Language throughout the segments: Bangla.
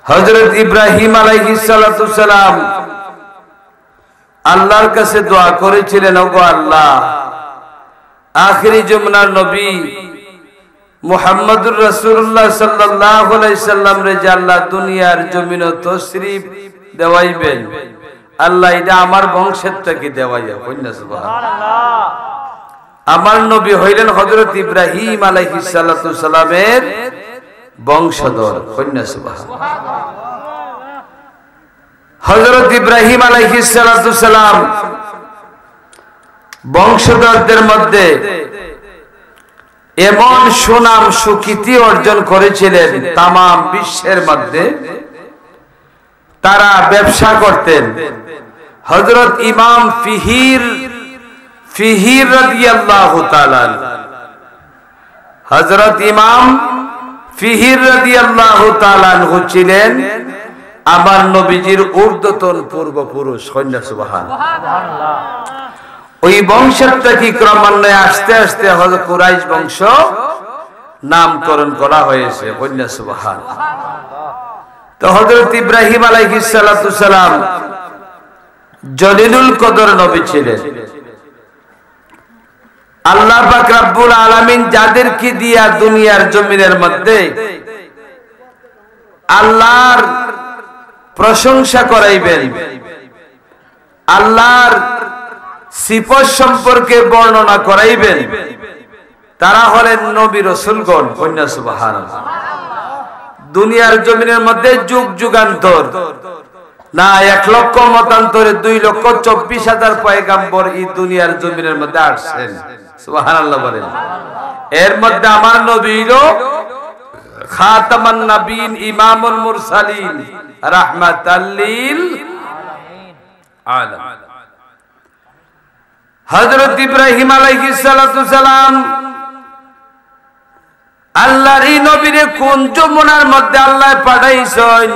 হযরত ইব্রাহিম আলাইহিস সালাতু সালাম আল্লাহর কাছে দোয়া করেছিলেন, ওগো আল্লাহ, আখিরি জমানার নবী মুহাম্মদুর রাসূলুল্লাহ সাল্লাল্লাহু আলাইহি সাল্লাম রে যে আল্লাহ দুনিয়ার জমিনে তশরীফ দেওয়াইবেন, আল্লাহ এটা আমার বংশের থেকে দেওয়াইয়া। কন্যা সুবহানাল্লাহ। আমার নবী হইলেন হযরত ইব্রাহিম আলাইহিস সালাতু সালামের বংশধর। কন্যা সুবহানাল্লাহ। হযরত ইব্রাহিম আলাইহিস সালাতু সালাম বংশধরদের মধ্যে এমন সুনাম সুখ্যাতি অর্জন করেছিলেন তাম বিশ্বের মধ্যে। তারা ব্যবসা করতেন। হযরত ইমাম ফিহির রাদিয়াল্লাহু তাআলা, হযরত ইমাম ফিহির রাদিয়াল্লাহু তাআলা ছিলেন আমার নবীজির ঊর্ধ্বতন পূর্বপুরুষ। কন্যা সুবহানাল্লাহ। ওই বংশের থেকে ক্রমান্বয়ে আস্তে আস্তে হযরত কুরাইশ বংশ নামকরণ করা হয়েছে। কন্যা সুবহানাল্লাহ। তো হযরত ইব্রাহিম আলাইহিস সালাতু সালাম জলিলুল কদর নবী ছিলেন। আল্লাহ পাক রব্বুল আলামিন যাদেরকে দিয়া দুনিয়ার জমিনের মধ্যে আল্লাহর প্রশংসা করাইবেন, আল্লাহর সিফত সম্পর্কে বর্ণনা করাইবেন, তারা হলেন নবী রাসূলগণ। কন্যা সুবহানাল্লাহ। দুনিয়ার জমিনের মধ্যে যুগ যুগান্তর না 1 লক্ষ মতান্তরে 2,24,000 পয়গাম্বর এই দুনিয়ার জমিনের মধ্যে আসছেন। সুবহানাল্লাহ বলেন। এর মধ্যে আমার নবী হলো খাতামান নবীন, ইমামুল মুরসালিন, রাহমাতাল লিল আলামিন। হযরত ইব্রাহিম আলাইহিস সালাতু সালাম আল্লাহর এই নবীরে কোন যমুনার মধ্যে আল্লাহ পাঠাইছেন?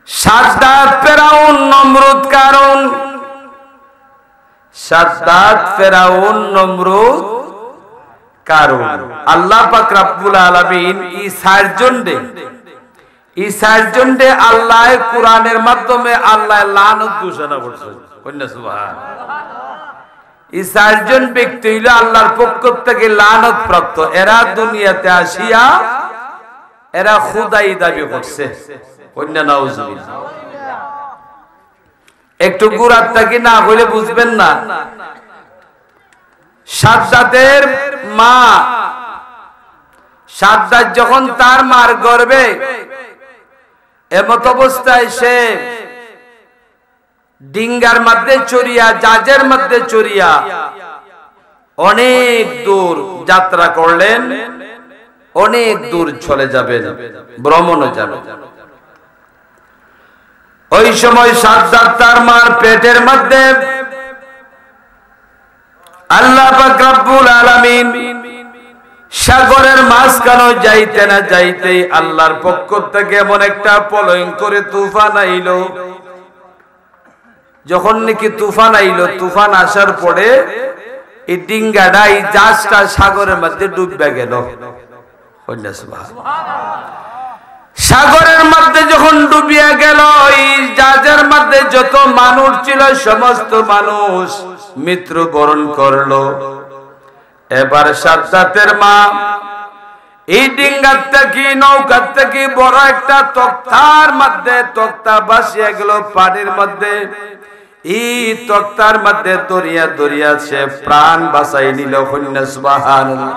সাদ্দাত ফেরাউন নমরুদ কারণ, সাদ্দাত ফেরাউন নমরুদ কারণ। আল্লাহ পাক রব্বুল আলামিন এই চারজনকে আল্লাহ কোরআনের মাধ্যমে আল্লাহ লানত ঘোষণা করছেন। কন্যা সুবহানাল্লাহ। এই চারজন ব্যক্তি হইল আল্লাহর পক্ষ থেকে লানত প্রাপ্ত। এরা দুনিয়াতে আসিয়া এরা খুদাই দাবি করছে। কন্যা নাউজুবিল্লাহ। একটু গুরাত থাকি না হইলে বুঝবেন না। সাদ্দাতের মা, সাদ্দাত যখন তার মার গর্ভে এমত অবস্থায় সে ডিঙ্গার মধ্যে চড়িয়া, জাহাজের মধ্যে চড়িয়া অনেক দূর যাত্রা করলেন, অনেক দূর চলে যাবেন, ভ্রমণে যাবেন। ওই সময় সাদ্দাত তার মার পেটের মধ্যে আল্লাহ পাক রব্বুল আলামিন সাগরের মাঝখানে যাইতে না যাইতেই আল্লাহর পক্ষ থেকে এমন একটা ভয়ঙ্কর তুফান আইল। যখন নাকি তুফান আইল, তুফান আসার পরে এই ডিঙ্গাটা, এই জাহাজটা সাগরের মধ্যে ডুবে গেল। সাগরের মধ্যে যখন ডুবিয়া গেল, এই জাহাজের মধ্যে যত মানুষ ছিল সমস্ত মানুষ মৃত্যুবরণ করলো। এবার সাদ্দাতের মা এই ডিঙ্গার থেকে, নৌকার থেকে বড় একটা তক্তার মধ্যে, তক্তা ভাসিয়া গেল পানির মধ্যে। এই তক্তার মধ্যে দরিয়া দরিয়া সে প্রাণ বাঁচাই নিল। কন্যা সুবহানাল্লাহ।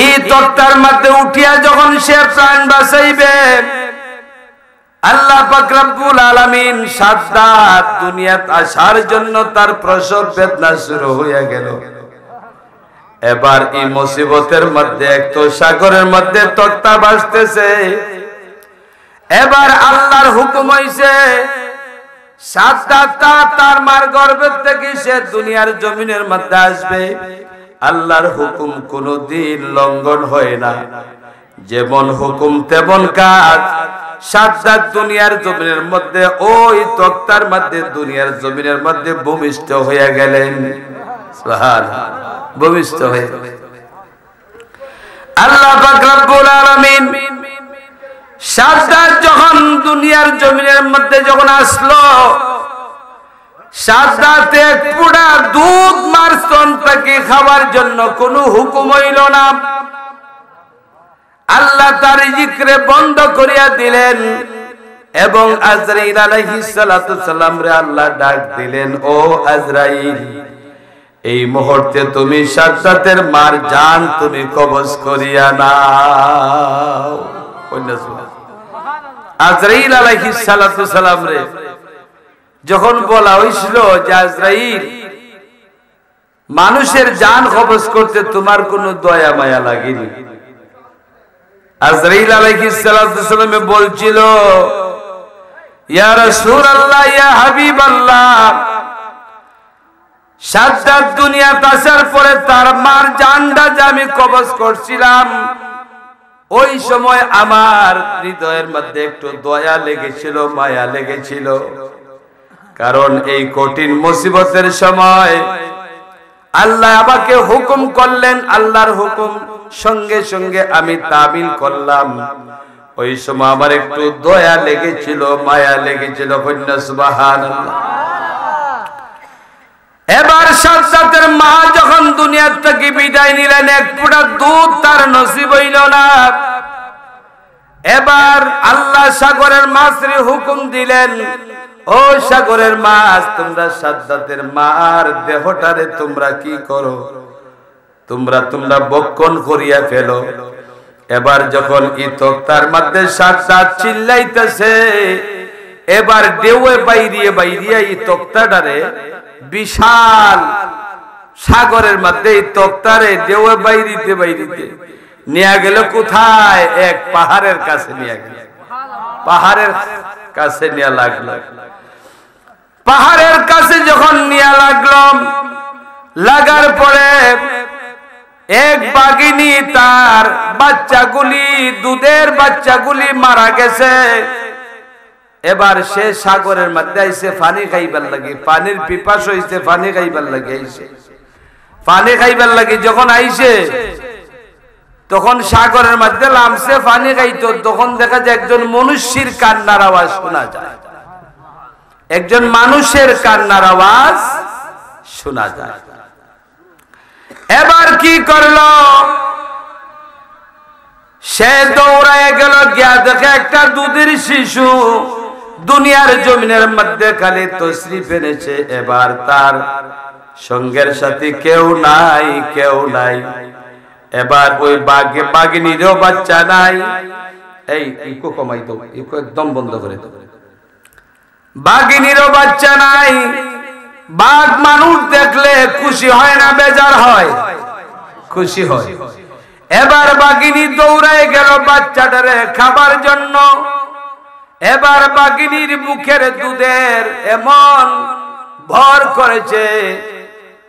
এই তক্তার মধ্যে উঠিয়া যখন সে প্রাণ বাঁচাইবে, আল্লাহ পাক রব্বুল আলামিন সাদ্দাত দুনিয়াতে আসার জন্য তার প্রসব বেদনা শুরু হয়ে গেল। এবার এই মুসিবতের মধ্যে একটু সাগরের মধ্যে তক্তা ভাসতেছে। এবার আল্লাহর হুকুম হইছে সাদ্দাত তার মার গর্ভের থেকে সে দুনিয়ার জমিনের মধ্যে আসবে। আল্লাহর হুকুম কোনদিন লঙ্ঘন হয় না। যেমন হুকুম তেমন কাজ। সাদ্দাত দুনিয়ার জমিনের মধ্যে, ওই তক্তার মধ্যে, দুনিয়ার জমিনের মধ্যে ভূমিষ্ঠ হয়ে গেলেন। সুবহানাল্লাহ। ভূমিষ্ঠ হয়ে আল্লাহ পাক রব্বুল আলামিন সাদ্দাত যখন দুনিয়ার জমিনের মধ্যে যখন আসলো, সাদ্দাত এক পুরা দুধ মার স্তনটাকে খাওয়ার জন্য কোনো হুকুম হইল না। আল্লাহ তার জিক্রে বন্ধ করিয়া দিলেন এবং আজরাইল আলাইহিস সালাতু সালাম রে আল্লাহ ডাক দিলেন, ও আজরাইল, এই মুহূর্তে তুমি সাদ্দাতের মার জান তুমি কবজ করিয়া নাও। আজরাইল আলাইহিস সালাতু সালাম রে যখন বলা হইছিল যে আজরাইল, মানুষের জান কবজ করতে তোমার কোনো দয়া মায়া লাগেনি। আজরাইল আলাইহিস সালাতু সালাম বলছিল, ইয়া রাসূলুল্লাহ, ইয়া হাবিবাল্লাহ, সাদ্দাত দুনিয়াতে আসার পরে তার মার জানটা যে আমি কবজ করছিলাম, ওই সময় আমার হৃদয়ের মধ্যে একটু দয়া লেগেছিল, মায়া লেগেছিল। কারণ এই কঠিন মুসিবতের সময় আল্লাহ আমাকে হুকুম করলেন, আল্লাহর হুকুম সঙ্গে সঙ্গে আমি তাবিল করলাম। ওই সময় আমার একটু দয়া লেগেছিল, মায়া লেগেছিল। সুবহানাল্লাহ। এবার সাদ্দাতের মা যখন দুনিয়া থেকে বিদায় নিলেন, এক ফোঁটা দুধ তার নসিব হইল না। এবার আল্লাহ সাগরের মাছরে হুকুম দিলেন, ও সাগরের মাছ, তোমরা সাদ্দাতের মার দেহটারে তোমরা কি করো, তোমরা বক্ষণ করিয়া ফেলো। এবার যখন ইতক তার মধ্যে সাদ্দাত চিল্লাইতেছে, এবার দেওয়ে বাইরিয়ে ইতকটারে বিশাল সাগরের মধ্যে ইতকটারে দেওয়ে বাইরিতে নিয়ে গেল কোথায়? এক পাহাড়ের কাছে নিয়ে গেল। পাহাড়ের কাছে নিয়ে লাগলো। পাহাড়ের কাছে যখন নিয়ে লাগলো, লাগার পরে এক বাঘিনী তার বাচ্চাগুলি, দুধের বাচ্চাগুলি মারা গেছে। এবার সে সাগরের মধ্যে আইসে পানি খাইবার লাগে, পানির পিপাস হইছে, পানি খাইবার লাগে আইসে। পানি খাইবার লাগে যখন আইসে, তখন সাগরের মধ্যে নামছে পানি খাইতো, তখন দেখা যায় একজন মনুষ্যের কান্নার আওয়াজ শোনা যায়। একজন মানুষের কান্নার আওয়াজ শোনা যায়। এবার কি করলো? সে দৌড়ায় গেল, গিয়া দেখে একটা দুধের শিশু দুনিয়ার জমিনের মধ্যে খালি তশরিফ এনেছে। এবার তার সঙ্গের সাথে কেউ নাই। এবার ওই বাঘিনীরও বাচ্চা নাই। এই ইকো কমাই দাও, ইকো একদম বন্ধ করে দাও। বাঘিনীরও বাচ্চা নাই। বাঘ মানুষ দেখলে খুশি হয় না বেজার হয়? খুশি হয়। এবার বাঘিনী দৌড়ায় গেল বাচ্চাটারে খাবার জন্য। এবার বাঘিনীর মুখের দুধের এমন ভর করেছে,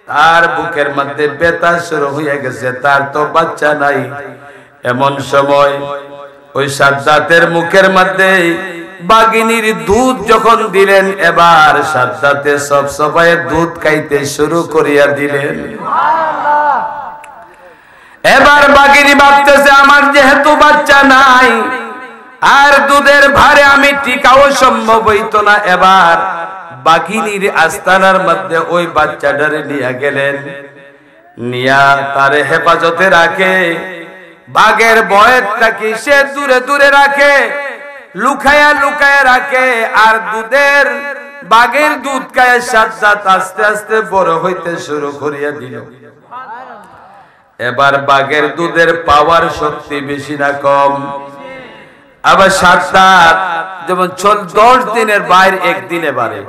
তার বুকের মধ্যে ব্যথা শুরু হয়ে গেছে, তার তো বাচ্চা নাই। এমন সময় ওই সাদ্দাতের মুখের মধ্যে বাঘিনীর দুধ যখন দিলেন, এবার সাদ্দাতে সবাই দুধ খাইতে শুরু করিয়া দিলেন। এবার বাঘিনী ভাবতেছে, আমার যেহেতু বাচ্চা নাই আর দুধের ভারে আমি টিকাও সম্ভব হইতো না। এবার বাঘিনীর আস্তানার মধ্যে ওই বাচ্চাটারে নিয়ে গেলেন, নিয়া তারে হেফাজতে রাখে। বাঘের ভয়ের থাকি সে দূরে রাখে, লুকায়া রাখে। আর দুধের বাঘের দুধ খায় সাদ্দাত আস্তে আস্তে বড় হইতে শুরু করিয়া দিল। এবার বাঘের দুধের পাওয়ার শক্তি বেশি না কম? আবার সাদ্দাত যেমন 10 দিনের বাইরে একদিনে বাড়ে,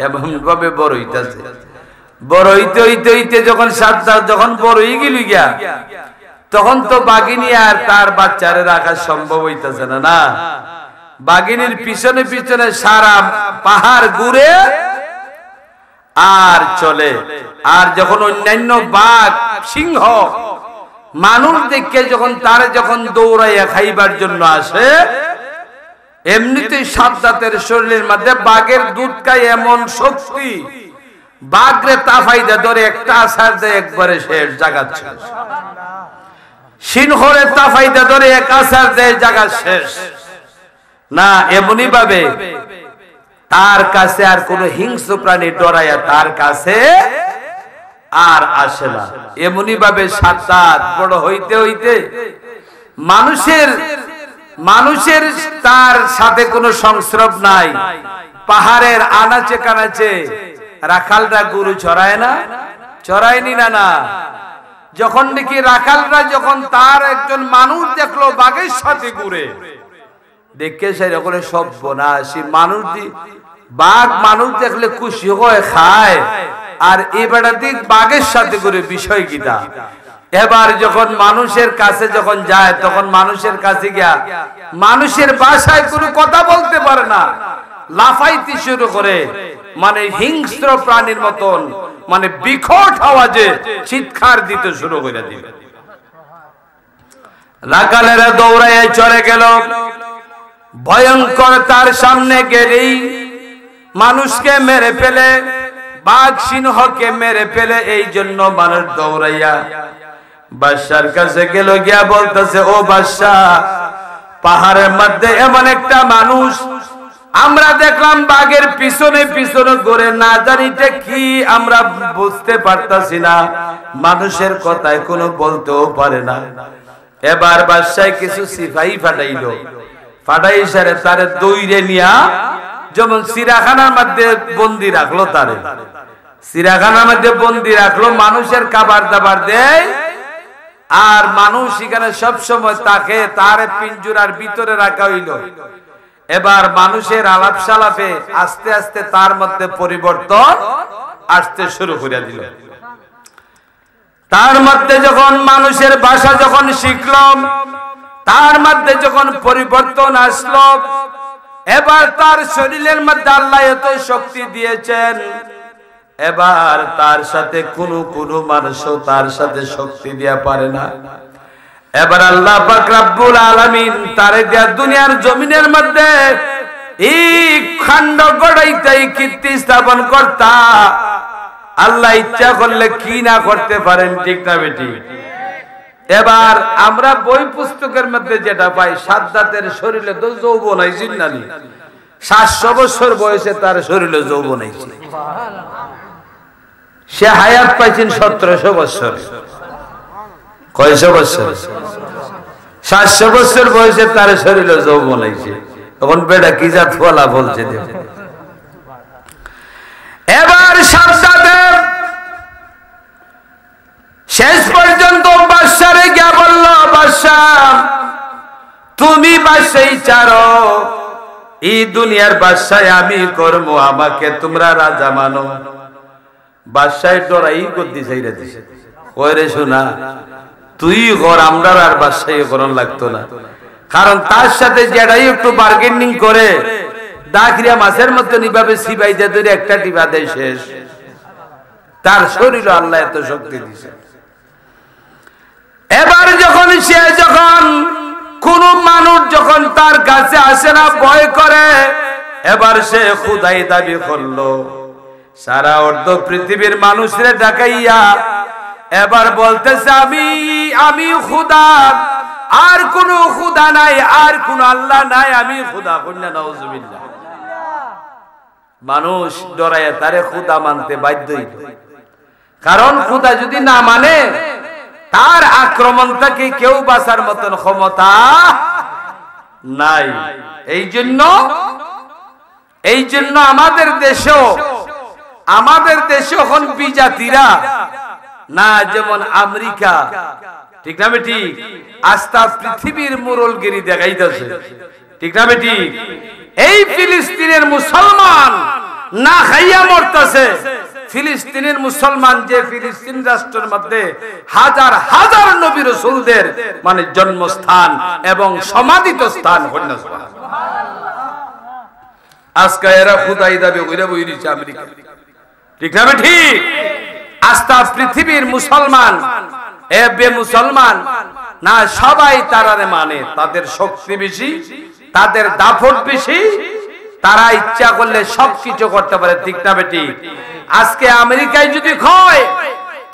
এমন ভাবে বড় হইতেছে। বড় হইতে যখন সাদ্দাত যখন বড় হয়ে গেল গিয়া, তখন তো বাঘিনী আর তার বাচ্চারে রাখা সম্ভব হইতেছে না। বাঘিনীর পিছনে সারা পাহাড় ঘুরে আর চলে। আর যখন অন্যান্য বাঘ, সিংহ মানুষ দেখে যখন দৌড়াইয়া খাইবার জন্য আসে, এমনিতেই সাদ্দাতের শরীরের মধ্যে বাঘের দুধ খায় এমন শক্তি, বাঘরে তাফাইদা ধরে একটা আসার দেয় একবারে শেষ জাগাচ্ছে। সিংহরে তাফাইতে ধরে এক আসার দেয় জায়গা শেষ না। এমনি ভাবে তার কাছে আর কোন হিংস্র প্রাণী ডরাইয়া তার কাছে আর আসে না। এমনি ভাবে সাত বড় হইতে হইতে মানুষের তার সাথে কোনো সংস্রব নাই। পাহাড়ের আনাচে কানাচে রাখালরা গরু চড়ায় না, চড়ায়নি না না। যখন দেখি রাখালরা যখন তার একজন মানুষ দেখলো বাঘের সাথে ঘুরে, দেখে সেরকম সর্বনাশী মানুষ বাঘ মানুষ দেখলে খুশি হয়ে খায়, আর এবারে দিক বাঘের সাথে ঘুরে বিষয় গীতা। এবার যখন মানুষের কাছে যখন যায় তখন মানুষের কাছে গিয়া মানুষের ভাষায় কোনো কথা বলতে পারে না, লাফাইতে শুরু করে, মানে হিংস্র প্রাণীর মতন, মানে বিকট আওয়াজে চিৎকার দিতে শুরু করে দিল। রাখালেরা দৌড়াইয়া চলে গেল। ভয়ঙ্কর তার সামনে গেলেই মানুষকে মেরে ফেলে, বাঘ সিংহকে মেরে ফেলে। এই জন্য মানুষ দৌড়াইয়া বাদশার কাছে গেল, গিয়া বলতেছে, ও বাদশাহ, পাহাড়ের মধ্যে এমন একটা মানুষ আমরা দেখলাম বাঘের পিছনে পিছনে ঘুরে, না জানিটা কি আমরা বুঝতে পারতাছি না, মানুষের কথায় কোনো বলতেও পারে না। এবার বাদশাহ কিছু সিপাহী ফাটাইলো, ফাটাই সারে তারে দৌড়ে নিয়া যেমন চিড়িয়াখানার মধ্যে বন্দি রাখলো, তারে চিড়িয়াখানার মধ্যে বন্দি রাখলো, মানুষের খাবার দাবার দেয়, আর মানুষ এখানে সব সময় তাকে তার পিঞ্জুরার ভিতরে রাখা হইল। এবার মানুষের আলাপ সালাপে আস্তে আস্তে তার মধ্যে পরিবর্তন আসতে শুরু করে দিল। তার মধ্যে যখন মানুষের ভাষা যখন শিখলাম, তার মধ্যে যখন পরিবর্তন আসলো, এবার তার শরীরের মধ্যে আল্লাহ এত শক্তি দিয়েছেন, এবার তার সাথে কোন মানুষও তার সাথে শক্তি দিয়া পারে না। এবার আল্লাহ পাক রব্বুল আলামিন তারে দিয়া দুনিয়ার জমিনের মধ্যে এই খণ্ড গড়াইতে কীর্তি স্থাপন করতা। আল্লাহ ইচ্ছা করলে কি না করতে পারেন, ঠিক না বেটি? এবার আমরা বই পুস্তকের মধ্যে যেটা পাই, সাদ্দাতের শরীরে তো যৌবন আইছে নানি, 700 বছর বয়সে তার শরীরে যৌবন আইছে। সে হায়াত পাইছেন 1700 বছর। কয়শো বছর? 700 বছর বয়সে তার শরীরে যৌবন আইছে। তখন বেটা কি জাত ফলা বলছে। এবার সাদ্দাতের শেষ পর্যন্ত বাদশারে গিয়া বলল, বাদশাহ তুমি বাদশাহী ছাড়ো, এই দুনিয়ার বাদশাহ আমি করব, আমাকে তোমরা রাজা মানো। বাদশাহ ডরাই গদ্দি চাইরা দিছে, কইরে শোনা তুই ঘর, আমরা আর বাদশাহী করন লাগতো না। কারণ তার সাথে যেটাই একটু বার্গেনিং করে দাখিরা মাছের মতো নিভাবে সিবাইতে ধরে একটা টিপা দেয় শেষ। তার শরীর আল্লাহ এত শক্তি দিছে। এবার যখন সে যখন কোন মানুষ যখন তার কাছে আসে না, ভয় করে, এবার সে খুদাই দাবি করলো, সারা অর্ধ পৃথিবীর মানুষরে ডাকাইয়া এবার বলতেছে, আমি খুদা, আর কোন খুদা নাই, আর কোন আল্লাহ নাই, আমি খুদা। কন্যা নাউজুবিল্লাহ। মানুষ ডরাইয়া তারে খুদা মানতে বাধ্য হইল, কারণ খুদা যদি না মানে তার আক্রমণ থেকে কেউ বাঁচার মতন ক্ষমতা নাই। এই জন্য আমাদের দেশে এখন বিজাতিরা না, যেমন আমেরিকা, ঠিক না বেটি, আস্থা পৃথিবীর মুরলগিরি দেখাইতেছে, ঠিক না বেটি? এই ফিলিস্তিনের মুসলমান না খাইয়া মরতেছে। ফিলিস্তিনের মুসলমান, যে ফিলিস্তিন রাষ্ট্রের মধ্যে হাজার হাজার নবী রাসূলদের মানে জন্মস্থান এবং সমাধিত স্থান। আজকে এরা খুদাই দাবি কইরা বইরিছে আমেরিকা, ঠিক না বেটি? আস্থা পৃথিবীর মুসলমান মুসলমান না, সবাই তারারে মানে, তাদের শক্তি বেশি, তাদের দাপট বেশি, তারা ইচ্ছা করলে সবকিছু করতে পারে, ঠিক না বেটি? আজকে আমেরিকায় যদি কয়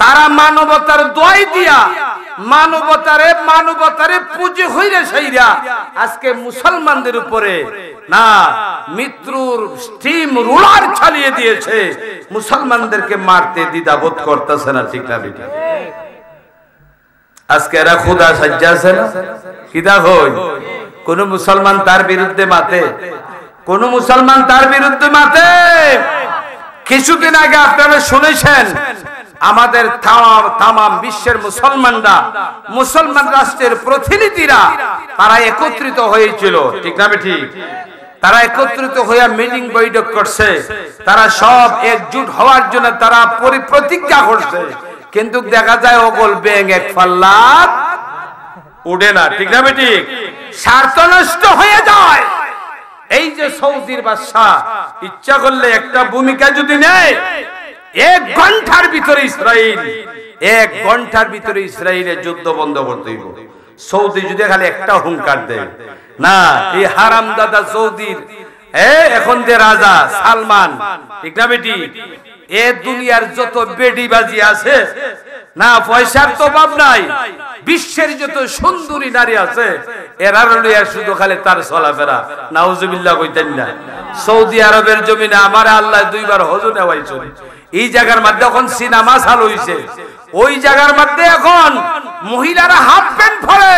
তারা মানবতার দোয়াই দিয়া মানবতারে পুজো হইরে সেইরা আজকে মুসলমানদের উপরে না মৃত্যুর স্টিম রুলার চালিয়ে দিয়েছে, মুসলমানদেরকে মারতে দ্বিধাবোধ করতেছে না। ঠিক না বেটা? আজকে এরা খোদা সাজ্জা আছে না, কিদা হই কোন মুসলমান তার বিরুদ্ধে মাতে, কোন মুসলমান তার বিরুদ্ধে মাতে। কিছুদিন আগে আপনারা শুনেছেন আমাদের তাম বিশ্বের মুসলমান রাষ্ট্রের প্রতিনিধিরা তারা একত্রিত হয়েছিল। ঠিক না ঠিক? তারা একত্রিত হয়ে মিটিং বৈঠক করছে, তারা সব একজুট হওয়ার জন্য তারা প্রতিজ্ঞা করছে, কিন্তু দেখা যায় ওগল ব্যাং এক পাল্লা উঠে না। ঠিক না ঠিক? স্বার্থ নষ্ট হয়ে যায়। এই যে সৌদির বাদশা ইচ্ছা করলে একটা ভূমিকা যদি নেয়, 1 ঘন্টার ভিতরে ইসরায়েলের যুদ্ধ বন্ধ করতে হইব। সৌদি যদি খালি একটা হুঙ্কার দেয় না, এই হারামদাদা সৌদির এখন যে রাজা সালমান, ঠিক না বেটি, এ দুনিয়ার যত বেডিবাজি আছে না, পয়সার তো অভাব নাই, বিশ্বের যত সুন্দরী নারী আছে এরা লইয়া শুধু খালি তার চলাফেরা। নাউজুবিল্লাহ কইতেন না? সৌদি আরবের জমিনে আমার আল্লাহ 2 বার হজ নেওয়াইছে। এই জায়গার মধ্যে এখন সিনেমা চালু হইছে, ওই জায়গার মধ্যে এখন মহিলারা হাফ প্যান্ট পরে,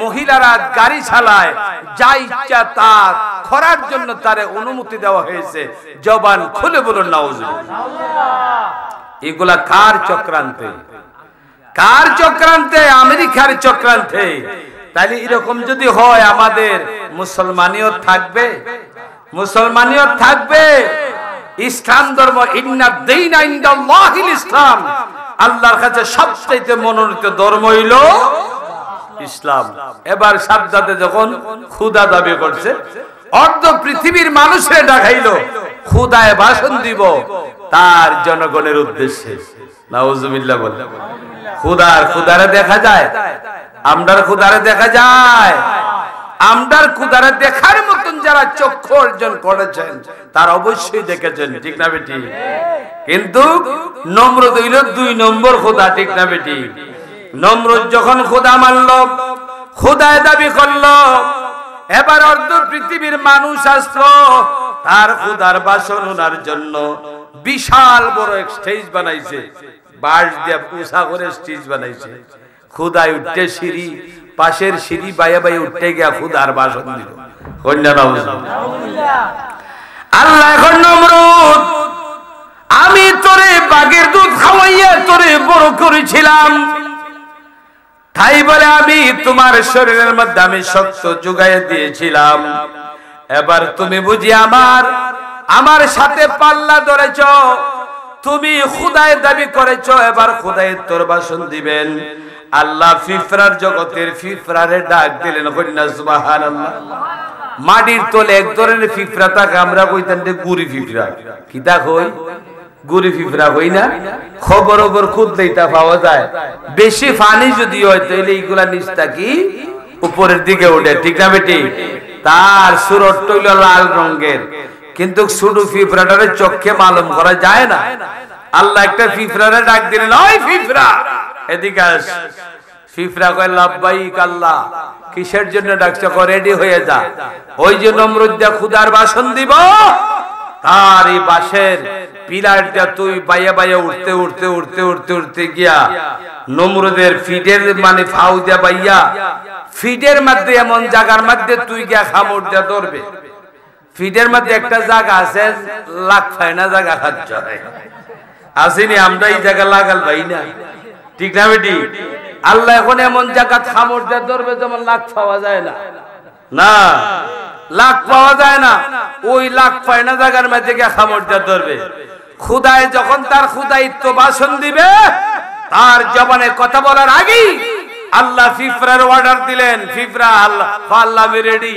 মহিলারা গাড়ি চালায়, যা ইচ্ছা তা করার জন্য তারে অনুমতি দেওয়া হয়েছে। জবান খুলে বলুন নাউজুবিল্লাহ। এগুলা কার চক্রান্তে? কার চক্রান্তে? আমেরিকার চক্রান্তে। তাইলে এরকম যদি হয় আমাদের মুসলমানিয়ত থাকবে? মুসলমানিয়ত থাকবে? ইসলাম ধর্ম ইন্না দীনা ইনদাল্লাহিল ইসলাম, আল্লাহর কাছে সবচেয়ে মনোনীত ধর্ম হইল ইসলাম। এবার সাদ্দাতে যখন খোদা দাবি করছে, অর্ধ পৃথিবীর মানুষের ডাকাইলো খোদায় ভাষণ দিব তার জনগণের উদ্দেশ্যে। নাউজুবিল্লাহ বলে খুদারে দেখা যায়, আমরার খুদারে দেখা যায়। আমরার খুদারে দেখার মতন যারা চক্ষু অর্জন করেছেন তারা অবশ্যই দেখেছেন। ঠিক না বেটি? কিন্তু নমরুদ হইল 2 নম্বর খোদা। ঠিক না বেটি? নমরুদ যখন খোদা মানল, খোদায় দাবি করলো, এবার অর্ধ পৃথিবীর মানুষ আসলো তার খোদার ভাষণ শোনার জন্য। বিশাল বড় এক স্টেজ বানাইছে, বাঁশ দিয়ে পুষা করে স্টেজ বানাইছে। খুদায় উঠতে সিঁড়ি, পাশের সিঁড়ি বাইয়া বাইয়া উঠতে গিয়া খুদার ভাষণ দিল। আল্লাহ এখন নমরুদ, আমি তোরে বাঘের দুধ খাওয়াইয়া তোরে বড় করেছিলাম, তাই বলে আমি তোমার শরীরের মধ্যে আমি শক্ত যোগাইয়া দিয়েছিলাম। এবার তুমি বুঝি আমার সাথে পাল্লা ধরেছ, তুমি খুদায় দাবি করেছ, এবার খুদায় তোর ভাষণ দিবেন। আল্লাহ ফিফরার জগতের ফিফরারে ডাক দিলেন। কন্যা সুবহানাল্লাহ। মাটির তলে এক ধরনের ফিফরা থাকে, আমরা কইতাম যে গুড়ি ফিফরা। কি তা কই? গুড়ি ফিফরা হই না? খবর খুঁজলেই তা পাওয়া যায়। বেশি পানি যদি হয় তাহলে এইগুলা নিচটা কি উপরের দিকে উঠে। ঠিক না বেটি? তার সুরট হইল লাল রঙের, কিন্তু শুধু ফিফরাটারে চোখে মালুম করা যায় না। আল্লাহ একটা ফিফরারে ডাক দিলেন, ওই ফিফরা এদিকে আস। ফিফরা কয় লাব্বাইক আল্লাহ। কিসের জন্য ডাকছ? রেডি হয়ে যা। ওই যে নমরুদ দিয়া খুদার ভাষণ দিব, তার এই বাঁশের পিলার দিয়া তুই বাইয়া বাইয়া উঠতে উঠতে উঠতে উঠতে উঠতে গিয়া নমরুদের ফিডের মানে ফাউ দিয়া বাইয়া ফিডের মধ্যে এমন জায়গার মধ্যে তুই গিয়া খামড় দিয়া ধরবে। ফিডের মধ্যে একটা জায়গা আছে, লাখ ফাইনা জায়গা খাচ্ছ আসেনি, আমরা এই জায়গা লাগাল ভাই না। ঠিক না বেটি? আল্লাহ এখন এমন জায়গা খামড় দিয়ে ধরবে যেমন লাখ পাওয়া যায় না, না লাখ পাওয়া যায় না, ওই লাখ পায় না জায়গার মধ্যে গিয়ে খামড় দিয়ে ধরবে। খুদায় যখন তার খুদায়িত্ব ভাষণ দিবে, তার জবানে কথা বলার আগেই আল্লাহ ফিফরার অর্ডার দিলেন। ফিফরা আল্লাহ আমি রেডি,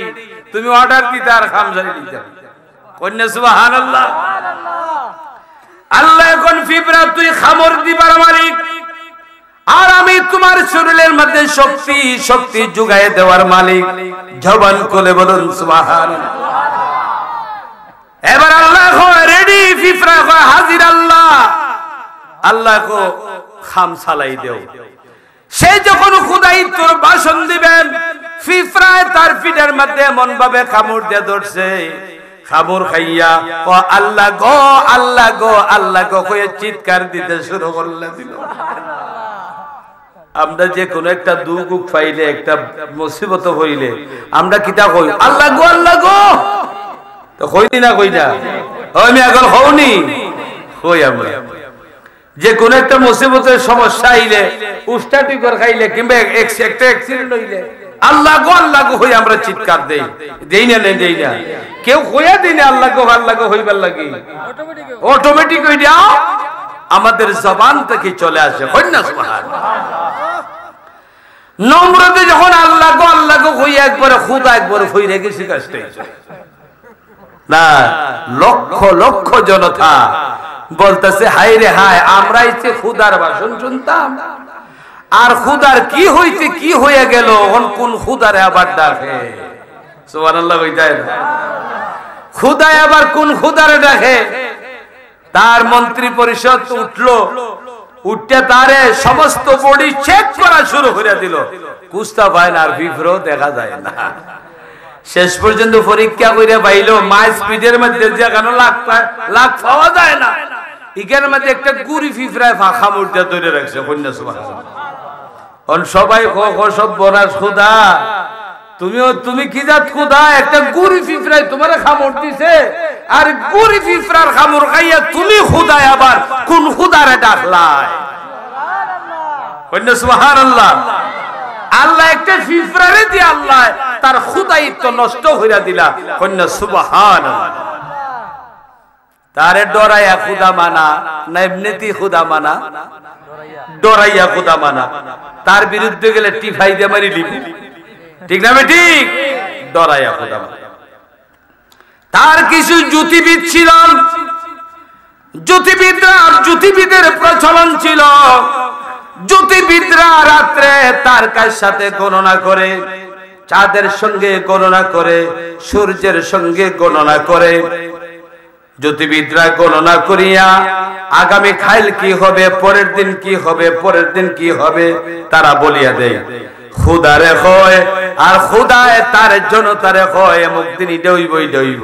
তুমি অর্ডার দিতে আর খামজারি দিতে। কন্যা সুবহানাল্লাহ। আল্লাহ এখন ফিফরা তুই খামড় দিবার মালিক, আর আমি তোমার শরীরের মধ্যে শক্তি শক্তি যোগায় দেওয়ার মালিক। জবান খুলে বলুন সুবহানাল্লাহ। এবার আল্লাহ রেডি, ফিফরা হাজির। আল্লাহ খাম চালাই দেও। সে যখন খুদাই তোর ভাষণ দিবেন, ফিফরায় তার পিঠের মধ্যে এমন ভাবে কামড় দিয়ে ধরছে, কামড় খাইয়া ও আল্লাহ গো আল্লাহ গো আল্লাহ গো কয়ে চিৎকার দিতে শুরু করলে দিল। আমরা যে কোনো একটা দুঃখ পাইলে, একটা মুসিবত হইলে আমরা কিতা কই? আল্লাহ গো আল্লাহ গো। তো কইনি না কই না? আমি এখন হওনি কই। আমরা যে কোন একটা মুসিবতের সমস্যা আইলে, উস্তাটি করে খাইলে, কিংবা একটা অ্যাক্সিডেন্ট হইলে আল্লাহ গো হই আমরা চিৎকার দেই। দেই না দেই না, কেউ হইয়া দেই না আল্লাহ গো হইবার লাগি অটোমেটিক হইয়া আমাদের জবান থেকে চলে আসে। হয় না সুবহানাল্লাহ। নমরুদে যখন আল্লাহ গো হইয়া একবারে খুদা একবারে হইরে গেছে কাজটাই না, লক্ষ লক্ষ জনতা বলতেছে হায় রে হায়, আমরাই যে খুদার ভাষণ শুনতাম, আর খুদার কি হইতে কি হয়ে গেল, কোন খুদারে আবার ডাকে। সুবহানাল্লাহ কইতাই না? খুদায় আবার কোন খুদারে ডাকে? তার মন্ত্রী পরিষদ উঠলো, উঠতে তারে সমস্ত বডি চেক করা শুরু করে দিল। কুস্তা পায় না, আর বিভ্র দেখা যায় না। শেষ পর্যন্ত পরীক্ষা করে পাইলো মাই স্পিডের মধ্যে যেখানে লাখ পাওয়া যায় না, এখানের মধ্যে একটা গুড়ি ফিফরায় ফাঁকা মূর্তি ধরে রাখছে। কন্যা সুবহানাল্লাহ। সবাই সব বনাস খুদা, তুমি কি জাত খুদা? একটা গুড়ি ফিফরায় তোমার খামড় দিছে, আর গুড়ি ফিফরার খামড় খাইয়া তুমি খুদায় আবার কোন খুদারে ডাকলাই? কন্যা সুবহানাল্লাহ। আল্লাহ একটা ফিফরারে দিয়ে আল্লাহ তার খুদাইত্ব নষ্ট হইয়া দিলা। কন্যা সুবহানাল্লাহ। তারে ডরাইয়া খুদা মানা না এমনিতেই খুদা মানা? ডরাইয়া খুদা মানা। তার বিরুদ্ধে গেলে টিফাই দিয়ে মারি দিবি, ঠিক না ঠিক? ডরাইয়া খুদা মানা। তার কিছু জ্যোতিবিদ ছিল, জ্যোতিবিদের প্রচলন ছিল। জ্যোতিবিদরা রাত্রে তার কার সাথে গণনা করে, চাঁদের সঙ্গে গণনা করে, সূর্যের সঙ্গে গণনা করে। জ্যোতিবিদরা গণনা করিয়া আগামী খাইল কি হবে, পরের দিন কি হবে, পরের দিন কি হবে তারা বলিয়া দেয়। খুদারে হয়, আর খুদায় তার জনতারে হয় এমুক দিন ডইব।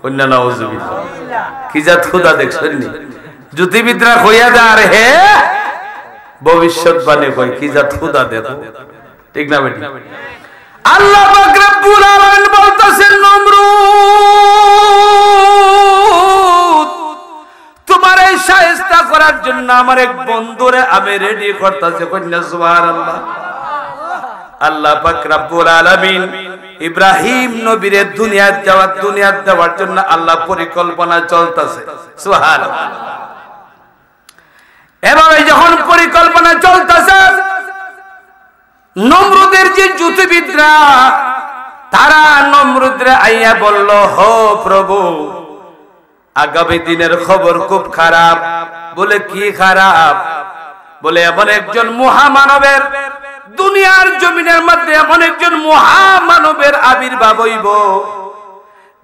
কন্যা নাউজুবিল্লাহ। কি জাত খুদা দেখছেন? জ্যোতিবিদরা হইয়া দেয়, আর হে ভবিষ্যৎবাণী কই কি জাত খুদা দেখো, ঠিক না বেটি? আল্লাহ পাক রব্বুল আলামিন বলতেছেন, নমরুদ তোমারে শায়েস্তা করার জন্য আমার এক বন্ধুরে আমি রেডি করতেছি। কন্যা সুবহানাল্লাহ। আল্লাহ পাক রব্বুল আলামিন ইব্রাহিম নবীরে দুনিয়াত দেওয়ার জন্য আল্লাহ পরিকল্পনা চলতেছে। সুবহানাল্লাহ। এভাবে যখন পরিকল্পনা চলতেছে, নমরুদের যে জ্যোতিবিদরা তারা নমরুদরে আইয়া বলল, হো প্রভু, আগামী দিনের খবর খুব খারাপ। বলে কি খারাপ? বলে এমন একজন মহামানবের, দুনিয়ার জমিনের মধ্যে এমন একজন মহামানবের আবির্ভাব হইব,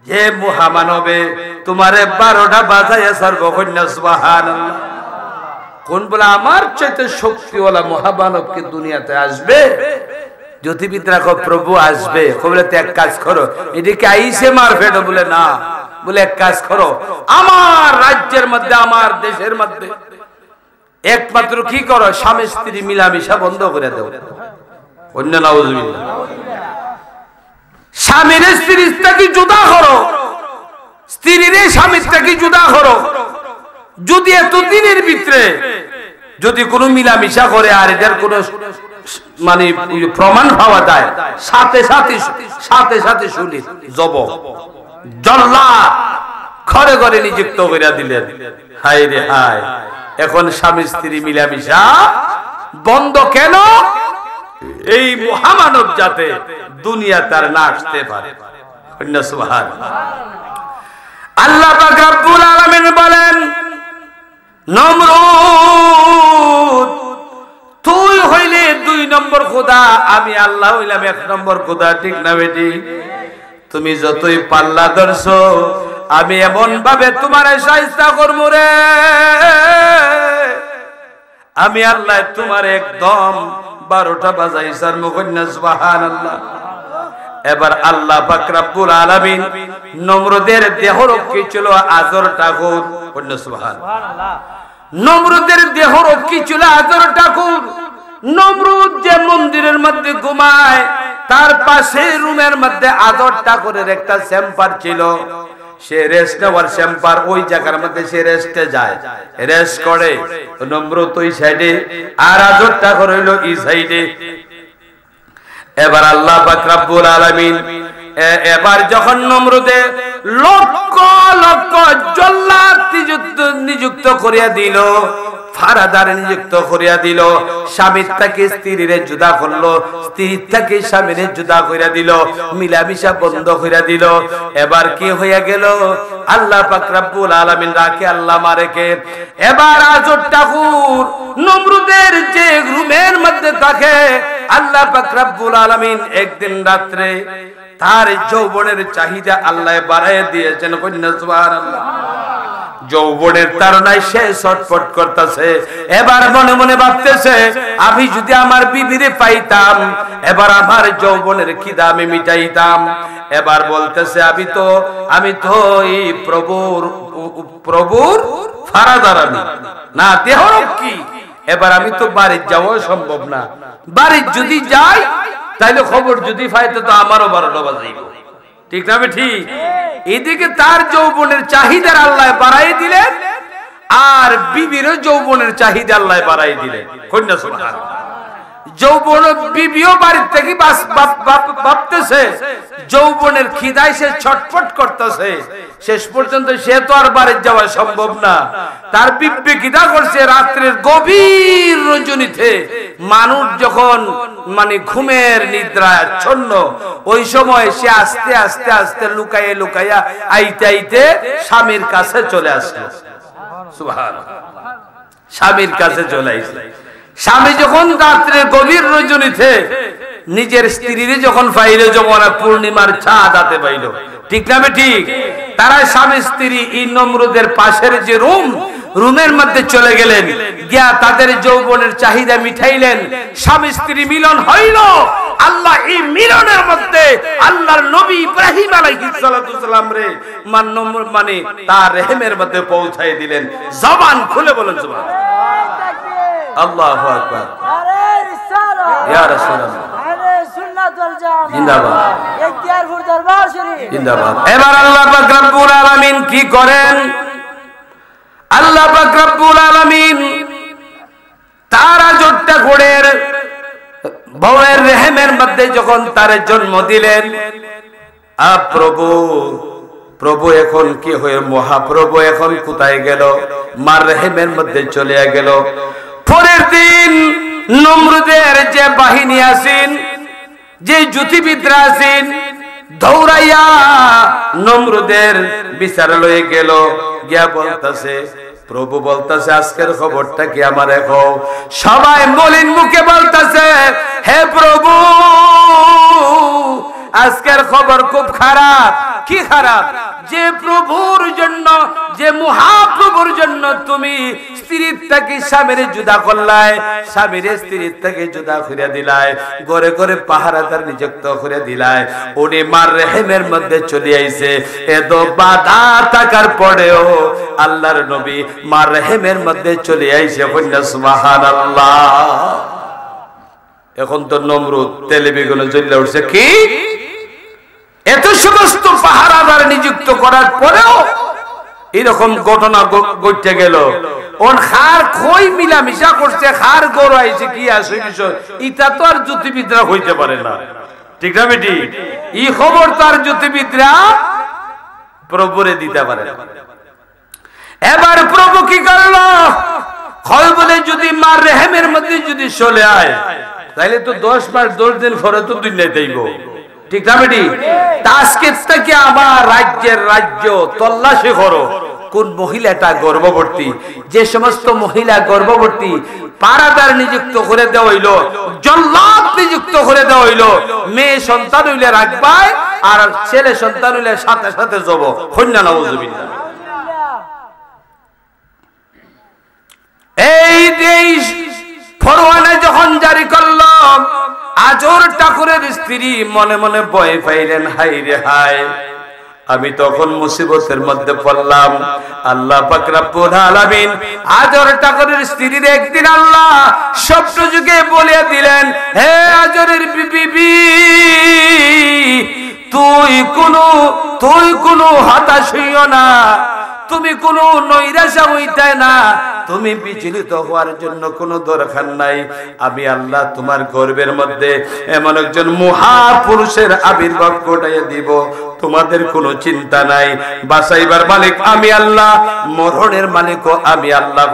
যে মহামানবে তোমারে 12টা বাজাইয়া ছাড়ব। কন্যা সুবহানাল্লাহ। কোন বলে আমার চাইতে শক্তিওয়ালা মহামানব কি দুনিয়াতে আসবে? জ্যোতিবিদরা প্রভু আসবে। বলে এক কাজ করো, এদিকে আইসে মারফেট। বলে না, বলে এক কাজ করো, আমার রাজ্যের মধ্যে, আমার দেশের মধ্যে একমাত্র কি করো, স্বামী স্ত্রী মিলামিশা বন্ধ করে দাও। অন্য নাউজুবিল্লাহ। স্বামীর স্ত্রীর থেকে জুদা করো, স্ত্রীর স্বামীর থেকে জুদা করো। যদি এতদিনের ভিতরে যদি কোনো মিলামিশা করে আর এটার কোন মানে প্রমাণ পাওয়া যায়, সাথে সাথে শুনি জব জল্লাদ ঘরে ঘরে নিযুক্ত করে দিলেন। হায় রে হায়, এখন স্বামী স্ত্রী মিলামিশা বন্ধ কেন? এই মহামানব যাতে দুনিয়া তার না আসতে পারে। সুবহানাল্লাহ। আল্লাহ পাক রব্বুল আলামিন বলেন, নমরুদ তুই হইলে 2 নম্বর খোদা, আমি আল্লাহ হইলাম 1 নম্বর খোদা, ঠিক না বেটি? তুমি যতই পাল্লা ধরছো, আমি এমন ভাবে তোমারে শায়েস্তা করব রে, আমি আল্লাহ তোমার একদম 12টা বাজাইছার মুখন্না সুবহানাল্লাহ। এবার আল্লাহ পাক রব্বুল আলামিন নমরুদের দেহরক্ষী ছিল আজর ঠাকুর, কন্যা সুবহানাল্লাহ। নমরুদের দেহরক্ষী ছিল আজর ঠাকুর। নমরুদ যে মন্দিরের মধ্যে ঘুমায় তার পাশে রুমের মধ্যে আজর ঠাকুরের একটা চেম্বার ছিল। সে রেস্ট নেওয়ার চেম্বার ওই জায়গার মধ্যে সে রেস্টে যায়, রেস্ট করে। নমরুদ ওই সাইডে আর আজর ঠাকুর হইল এই সাইডে। এবার আল্লাহ পাক রব্বুল আলামিন এবার যখন নমরুদে লক্ষ লক্ষ জল্লাদ নিযুক্ত করিয়া দিল, ফারাদার নিযুক্ত করিয়া দিল, স্বামীর থেকে স্ত্রীরে জুদা করলো, স্ত্রীর থেকে স্বামীরে জুদা করিয়া দিল, মিলামিশা বন্ধ করিয়া দিল। এবার কি হইয়া গেল? আল্লাহ পাক রব্বুল আলামিন রাখে আল্লাহ মারেকে। এবার আজর ঠাকুর নমরুদের যে রুমের মধ্যে থাকে, আল্লাহ পাক রব্বুল আলামিন একদিন রাত্রে তার যৌবনের চাহিদা আল্লাহ বাড়ায় দিয়েছেন, কন্যা সুবহানাল্লাহ। যৌবনের তাড়নায় সে ছটফট করতেছে। এবার মনে মনে ভাবতেছে, আমি যদি আমার বিবিরে পাইতাম, এবার আমার যৌবনের খিদা আমি মিটাইতাম। এবার বলতেছে, আমি তো এই প্রভুর ফারাদার, আমি না দেহরক্ষী। এবার আমি তো বাড়ির যাওয়া সম্ভব না। বাড়ির যদি যাই তাইলে খবর যদি পাইতে তো আমারও 12টা বাজাইব, ঠিক না? ঠিক। এদিকে তার যৌবনের চাহিদার আল্লাহ বাড়াই দিলেন, আর বিবির যৌবনের চাহিদা আল্লাহ বাড়াই দিলেন, কন্যা সুবহানাল্লাহ। যৌবন বিবিও বাড়ির থেকে ভাবতেছে, যৌবনের খিদায় সে ছটফট করতেছে। শেষ পর্যন্ত সে তো আর বাড়ির যাওয়া সম্ভব না। তার বিবে খিদা করছে রাত্রের গভীর রজনীতে, মানুষ যখন মানে ঘুমের নিদ্রায় আচ্ছন্ন, ওই সময় সে আস্তে আস্তে আস্তে লুকাইয়া লুকাইয়া আইতে আইতে স্বামীর কাছে চলে আসলো, সুবহানাল্লাহ। স্বামীর কাছে চলে আসলো। স্বামী যখন রাত্রের গভীর রজনীতে নিজের স্ত্রীর যখন পাইল, যখন পূর্ণিমার চাঁদ হাতে পাইল, ঠিক না? ঠিক। তারা স্বামী স্ত্রী এই নমরুদের পাশের যে রুমের মধ্যে চলে গেলেন, গিয়া তাদের যৌবনের চাহিদা মিটাইলেন। স্বামী স্ত্রী মিলন হইল। আল্লাহ এই মিলনের মধ্যে আল্লাহর নবী ইব্রাহিম আলাইহিস সালাতু সালাম রে মানে তার রহমের মধ্যে পৌঁছায় দিলেন। জবান খুলে বলেন সুবহানাল্লাহ, আল্লাহু আকবার, ইয়া রাসূলুল্লাহ, জিন্দাবাদ, জিন্দাবাদ। এবার আল্লাহ পাক রব্বুল আলামিন কি করেন? আল্লাহ পাক রব্বুল আলামিন তার আজরটা ঘোড়ের বউয়ের রহমের মধ্যে যখন তার জন্ম দিলেন, প্রভু এখন কি হয়ে মহাপ্রভু এখন কোথায় গেল? মার রহমের মধ্যে চলে গেল। পরের দিন নমরুদের যে বাহিনী আছেন, যে জ্যোতিবিদরা আছেন, দৌড়াইয়া নমরুদের বিচার লয়ে গেল। গিয়া বলতেছে, প্রভু বলতেছে, আজকের খবরটা কি আমার এখন? সবাই মলিন মুখে বলতেছে, হে প্রভু, আজকের খবর খুব খারাপ। কি খারাপ? যে প্রভুর জন্য, যে মহাপ্রভুর জন্য তুমি স্ত্রীর থেকে স্বামীর জুদা করলাই, স্বামীর স্ত্রীর থেকে জুদা করে দিলাই, ঘরে ঘরে পাহারাদার নিযুক্ত করে দিলাই, উনি মার রহমের মধ্যে চলে আইছে। এত বাধা থাকার পরেও আল্লাহর নবী মার রহমের মধ্যে চলে আইছে, কন্যা সুবহানাল্লাহ। এখন তো নমরুদ তেলে বেগুনে জ্বলে উঠছে। কি এত সমস্ত পাহারাদার নিযুক্ত করার পরেও এরকম ঘটনা ঘটতে গেল? ওর খার খই মিলামিশা করছে, খার গরু আইছে, কি আসে বিষয়? এটা তো আর জ্যোতিবিদরা হইতে পারে না, ঠিক না বেটি? এই খবর তার জ্যোতিবিদরা প্রভুরে দিতে পারে। এবার প্রভু কি করলো? হয় বলে যদি মার রেহেমের মধ্যে যদি চলে আয়, তাহলে তো 10 মাস 10 দিন পরে তো দুনিয়ায় যাইব, ঠিক না বেটি? আজকে থেকে আমার রাজ্য তল্লাশি করো, কোন মহিলাটা গর্ভবতী। যে সমস্ত মহিলা গর্ভবতী পারাদার নিযুক্ত করে দেওয়া হইল, জল্লাদ নিযুক্ত করে দেওয়া হইল। মেয়ে সন্তান হইলে রাখবাই, আর ছেলে সন্তান হইলে সাথে সাথে যাব। কন্যা নাউজুবিল্লাহ। এই পরোয়ানা যখন জারি করল, আজর ঠাকুরের স্ত্রী মনে মনে ভয় পাইলেন, হাই রে হাই, আমি তখন মুসিবতের মধ্যে পড়লাম। আল্লাহ পাক রব্বুল আলামিন আজর ঠাকুরের স্ত্রীর একদিন আল্লাহ স্বপ্ন যুগে বলে দিলেন, হে আজরের বিবি, তুই কোনো হতাশ হইও না, তুমি কোনো নৈরাশা হইতে না, তুমি বিচলিত হওয়ার জন্য কোনো দরকার নাই। আমি আল্লাহ তোমার গর্ভের মধ্যে এমন একজন মহাপুরুষের আবির্ভাব ঘটাইয়া দিব, তোমাদের কোনো চিন্তা নাই। বাঁচাইবার মালিক আমি আল্লাহ, মরণের মালিকও আমি আল্লাহ।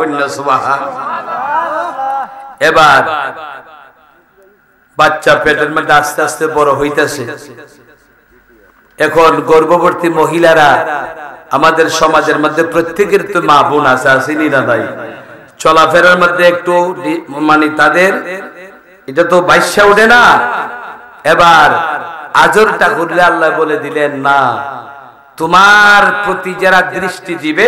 এবার বাচ্চা পেটের মধ্যে আস্তে আস্তে বড় হইতেছে। এখন গর্ভবতী মহিলারা আমাদের সমাজের মধ্যে প্রত্যেকের তো মা বোন আছে, আসেনি না ভাই? চলাফেরার মধ্যে একটু মানে তাদের এটা তো বাইশা ওঠে না। এবার আজর ঠাকুরলে আল্লাহ বলে দিলেন, না, তোমার প্রতি যারা দৃষ্টি দিবে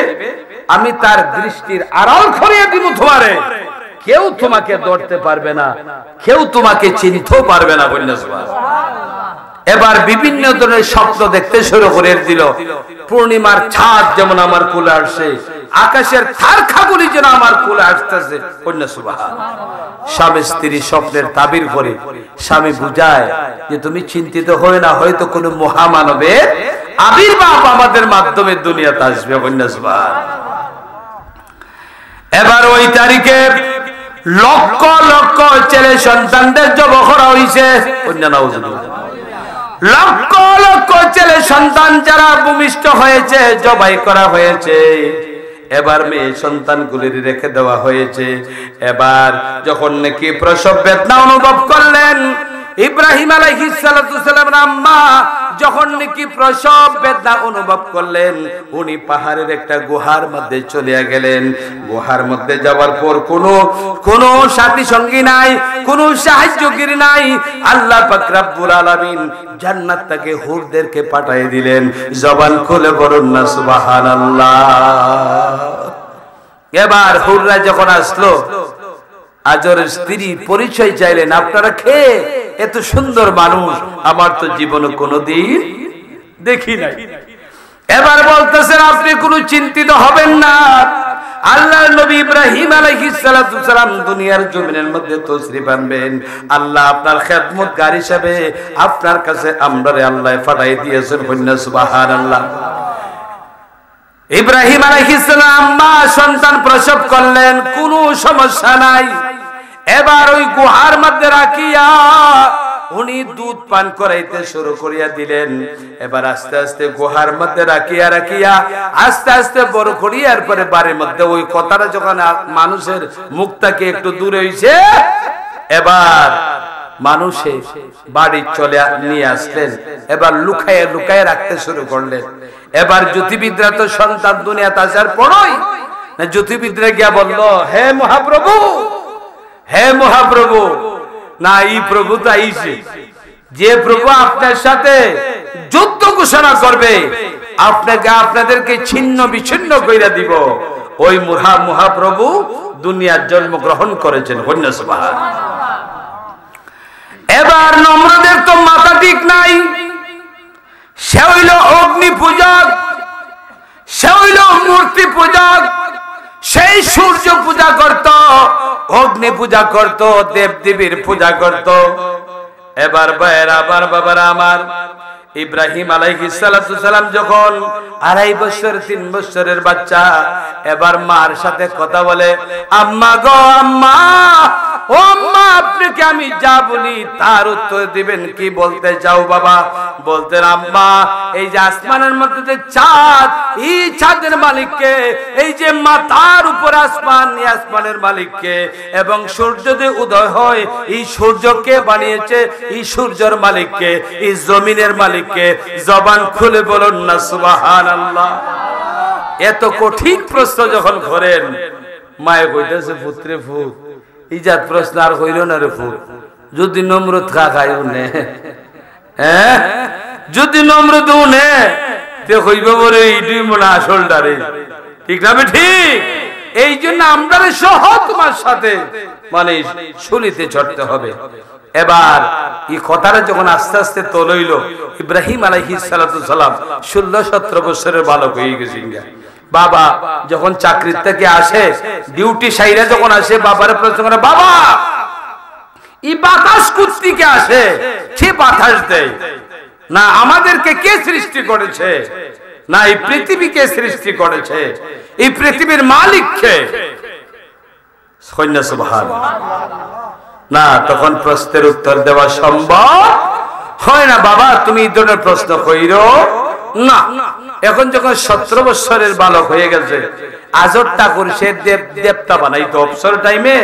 আমি তার দৃষ্টির আড়াল করিয়ে দিব তোমারে, কেউ তোমাকে ধরতে পারবে না, কেউ তোমাকে চিনতেও পারবে না। এবার বিভিন্ন ধরনের স্বপ্ন দেখতে শুরু করে দিল। পূর্ণিমার ছাদ যেমন আমার কোলে আসছে, আকাশের তারকাগুলি যেন আমার কোলে আসতেছে। স্বামী স্ত্রী স্বপ্নের তাবির করে স্বামী বুঝায় যে তুমি চিন্তিত হয়ে না, হয়তো কোনো মহামানবের আবির্ভাব আমাদের মাধ্যমে দুনিয়াতে আসবে। এবার ওই তারিখে লক্ষ লক্ষ ছেলে সন্তানদের জবাই করা হয়েছে। লক্ষ লক্ষ ছেলে সন্তান যারা ভূমিষ্ঠ হয়েছে জবাই করা হয়েছে। এবার মেয়ে সন্তানগুলির রেখে দেওয়া হয়েছে। এবার যখন নাকি প্রসব বেদনা অনুভব করলেন ইব্রাহিম আলাইহিস সালাতু সালামের আম্মা, যখন নাকি প্রসব বেদনা অনুভব করলেন, উনি পাহাড়ের একটা গুহার মধ্যে চলে গেলেন। গুহার মধ্যে যাওয়ার পর কোনো সাথী সঙ্গী নাই, কোনো সাহায্যকারী নাই। আল্লাহ পাক রব্বুল আলামিন জান্নাত থেকে হুরদেরকে পাঠিয়ে দিলেন। জবান খুলে বলুন না সুবহানাল্লাহ। এবার হুররা যখন আসলো, আজরের স্ত্রী পরিচয় চাইলেন, আপনারা কে? এত সুন্দর মানুষ আমার তো জীবনে কোনোদিন দেখি নাই। এবার বলতেছেন, আপনি কোনো চিন্তিত হবেন না, আল্লাহর নবী ইব্রাহিম আলাইহিস সালাতু সালাম দুনিয়ার জমিনের মধ্যে তশরিফ আনবেন। আল্লাহ আপনার খেদমতগার হিসেবে আপনার কাছে আমরারে আল্লাহ পাঠাই দিয়েছেন। সুবহানাল্লাহ। ইব্রাহিম আলাইহিস সালাম মা সন্তান প্রসব করলেন, কোনো সমস্যা নাই। এবার ওই গুহার মধ্যে রাখিয়া উনি দুধ পান করাইতে শুরু করিয়া দিলেন। এবার আস্তে আস্তে গুহার মধ্যে রাখিয়া আস্তে আস্তে বড় করিয়ার পরে বাড়ির মধ্যে ওই কথাটা যখন মানুষের মুখ থেকে একটু দূরে হইছে, এবার মানুষে বাড়ি চলে নিয়ে আসলেন। এবার লুকায়ে লুকায়ে রাখতে শুরু করলেন। এবার জ্যোতির্বিদরা তো সন্তান দুনিয়াতে আসার পরই জ্যোতির্বিদরা গিয়া বলল, হে মহাপ্রভু, হে মহাপ্রভু, না এই প্রভু তো আইছে, যে প্রভু আপনার সাথে যুদ্ধ ঘোষণা করবে, আপনাদেরকে ছিন্ন বিচ্ছিন্ন কইরা দিব, ওই মহাপ্রভু দুনিয়ার জন্মগ্রহণ করেছেন। এবার নমরুদের তো মাথা ঠিক নাই, সে হইল অগ্নি পূজক, সে হইল মূর্তি পূজক, সেই সূর্য পূজা করত, অগ্নি পূজা করত, দেব দেবীর পূজা করত। এবার ভাইয়েরা, আবার বাবারা আমার, ইব্রাহিম আলাইহিস সালাতু সালাম যখন 2.5 বছর 3 বছরের বাচ্চা, এবার মার সাথে কথা বলে, আম্মা গো আম্মা, ও আম্মা, আপনাকে আমি যা বলি তার উত্তর দিবেন, কি বলতে চাও বাবা? বলতেন, আম্মা, এই যে আসমানের মধ্যে যে চাঁদ, এই চাঁদের মালিককে, এই যে মাথার উপর আসমান, এই আসমানের মালিককে, এবং সূর্য যে উদয় হয়, এই সূর্যকে বানিয়েছে, এই সূর্যের মালিককে, এই জমিনের মালিককে। জবান খুলে বলুন না সুবহানাল্লাহ। এত কঠিন প্রশ্ন যখন করেন, মায়ে কইতেছে, পুত্রে ফুত, ইজাত প্রশ্ন আর হইল না রে ফুত, যদি নমরুদ খায় উনে, হ্যাঁ, যদি নমরুদ উনে তে হইব বলে এইটুই মনে আসলটারে, ঠিক না? ঠিক এই জন্য আমরা সহ তোমার সাথে মানে শুলিতে চড়তে হবে। এবার এই কথাটা যখন আস্তে আস্তে তোল হইল, ইব্রাহিম আলাইহিস সালাতু সালাম 16-17 বছরের বালক হয়ে গেছেন। বাবা যখন চাকরি থেকে আসে, ডিউটি সাইরা যখন আসে, বাবারে প্রশ্ন করে, বাবা এই বাতাস কোত্থেকে আসে? কে বাতাস দেয়? না আমাদেরকে কে সৃষ্টি করেছে? না এই পৃথিবীকে সৃষ্টি করেছে? এই পৃথিবীর মালিক কে? সুবহানাল্লাহ। না তখন প্রশ্নের উত্তর দেওয়া সম্ভব হয় না। বাবা তুমি এই ধরনের প্রশ্ন কইরো না। এখন যখন 17 বছরের বালক হয়ে গেছে, আজরটা করে সে দেবতা বানাইতো। অবসর টাইমে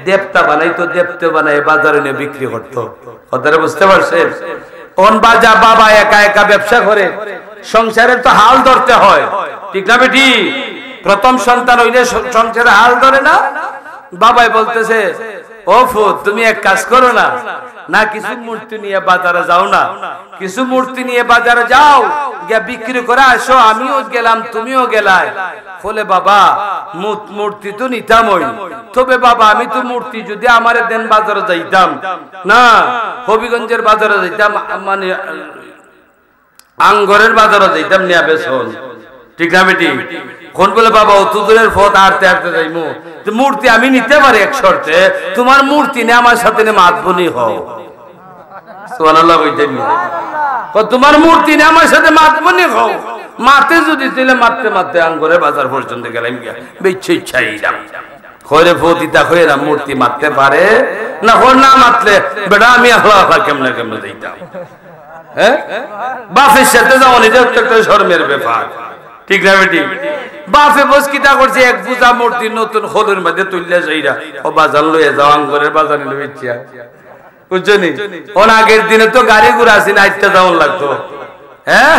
দেবতা বানাইতো, দেবতা বানাই বাজারে নিয়ে বিক্রি করতো। কথাটা বুঝতে পারছেন? কোন বাজা বাবা একা একা ব্যবসা করে, সংসারের তো হাল ধরতে হয়, ঠিক না বেটি? প্রথম সন্তান হইলে সংসারে হাল ধরে না। বাবাই বলতেছে, ও ফুত তুমি এক কাজ করো না, না কিছু মূর্তি নিয়ে বাজারে যাও না, কিছু মূর্তি নিয়ে বাজারে যাও, গিয়ে বিক্রি করে আসো, আমিও গেলাম তুমিও গেলাই। বলে বাবা মূর্তি তো নিতামই, তবে বাবা আমি তো মূর্তি যদি আমারে দেন বাজারে যাইতাম না, হবিগঞ্জের বাজারে যাইতাম, মানে আঙ্গরের বাজারে যাইতাম নিয়ে বেসন, ঠিক না বেটি? কোন বলে বাবা অতুদূরের পথ হাঁটতে হাঁটতে যাইমু, মূর্তি আমি নিতে পারি এক শর্তে, তোমার মূর্তি নিয়ে আমার সাথে মাতবনি হও। সুবহানাল্লাহ কইতেন না? তোমার মূর্তি নিয়ে আমার সাথে মাতবনি হও। মাতে যদি দিলে মারতে মারতে আঙ্গরে বাজার পর্যন্ত গেলাম, গিয়া বেচ্ছে ইচ্ছাইলাম করে ফতিতা হয়ে না মূর্তি মারতে পারে না, হর না মারলে বেটা আমি আল্লাহ কেমনে কেমনে দিতাম। হ্যাঁ বাপের সাথে যাওয়া এটা একটা শরমের ব্যাপার, ঠিক না বেটি? বাপে বস কিতা করছে, এক পূজা মূর্তি নতুন হলুর মধ্যে তুললে যাইরা ও বাজার লইয়া যাও, আঙ্গরের বাজার নিলে ইচ্ছা, বুঝছো নি? ওর আগের দিনে তো গাড়ি ঘুরা আসি না, আইতে যাওয়ার লাগতো। হ্যাঁ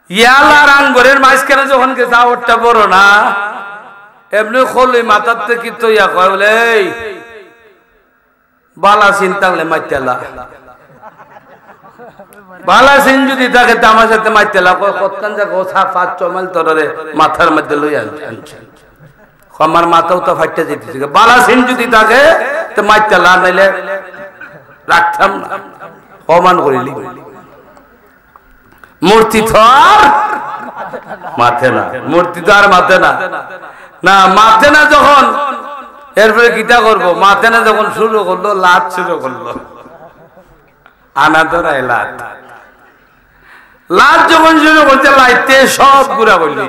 ইয়ালার আঙ্গরের মাঝখানে যখন গেছে ওরটা বড় না, এমনি খোলই মাথার থেকে তো ইয়া কয় বলে বালা চিন্তা হলে মাইতেলা, বালা সিন যদি থাকে আমার সাথে মাইতেলা কতক্ষণ যাবো 5-6 মাইল তোরে মাথার মধ্যে লই আনছে, আমার মাথাও তো ফাইটে যেতেছে। বালা সিন যদি থাকে তো মাইতেলা, নাইলে রাখতাম না, অমান করিলি। মূর্তি তো আর মাথে না, মূর্তি তো আর মাথে না, না মাথে না যখন, এরপরে কিতা করবো, মাথে না যখন শুরু করলো, লাত শুরু করলো, আনা ধরায় লাত, লাত যখন শুরু করতে লাইতে সব গুড়া বললি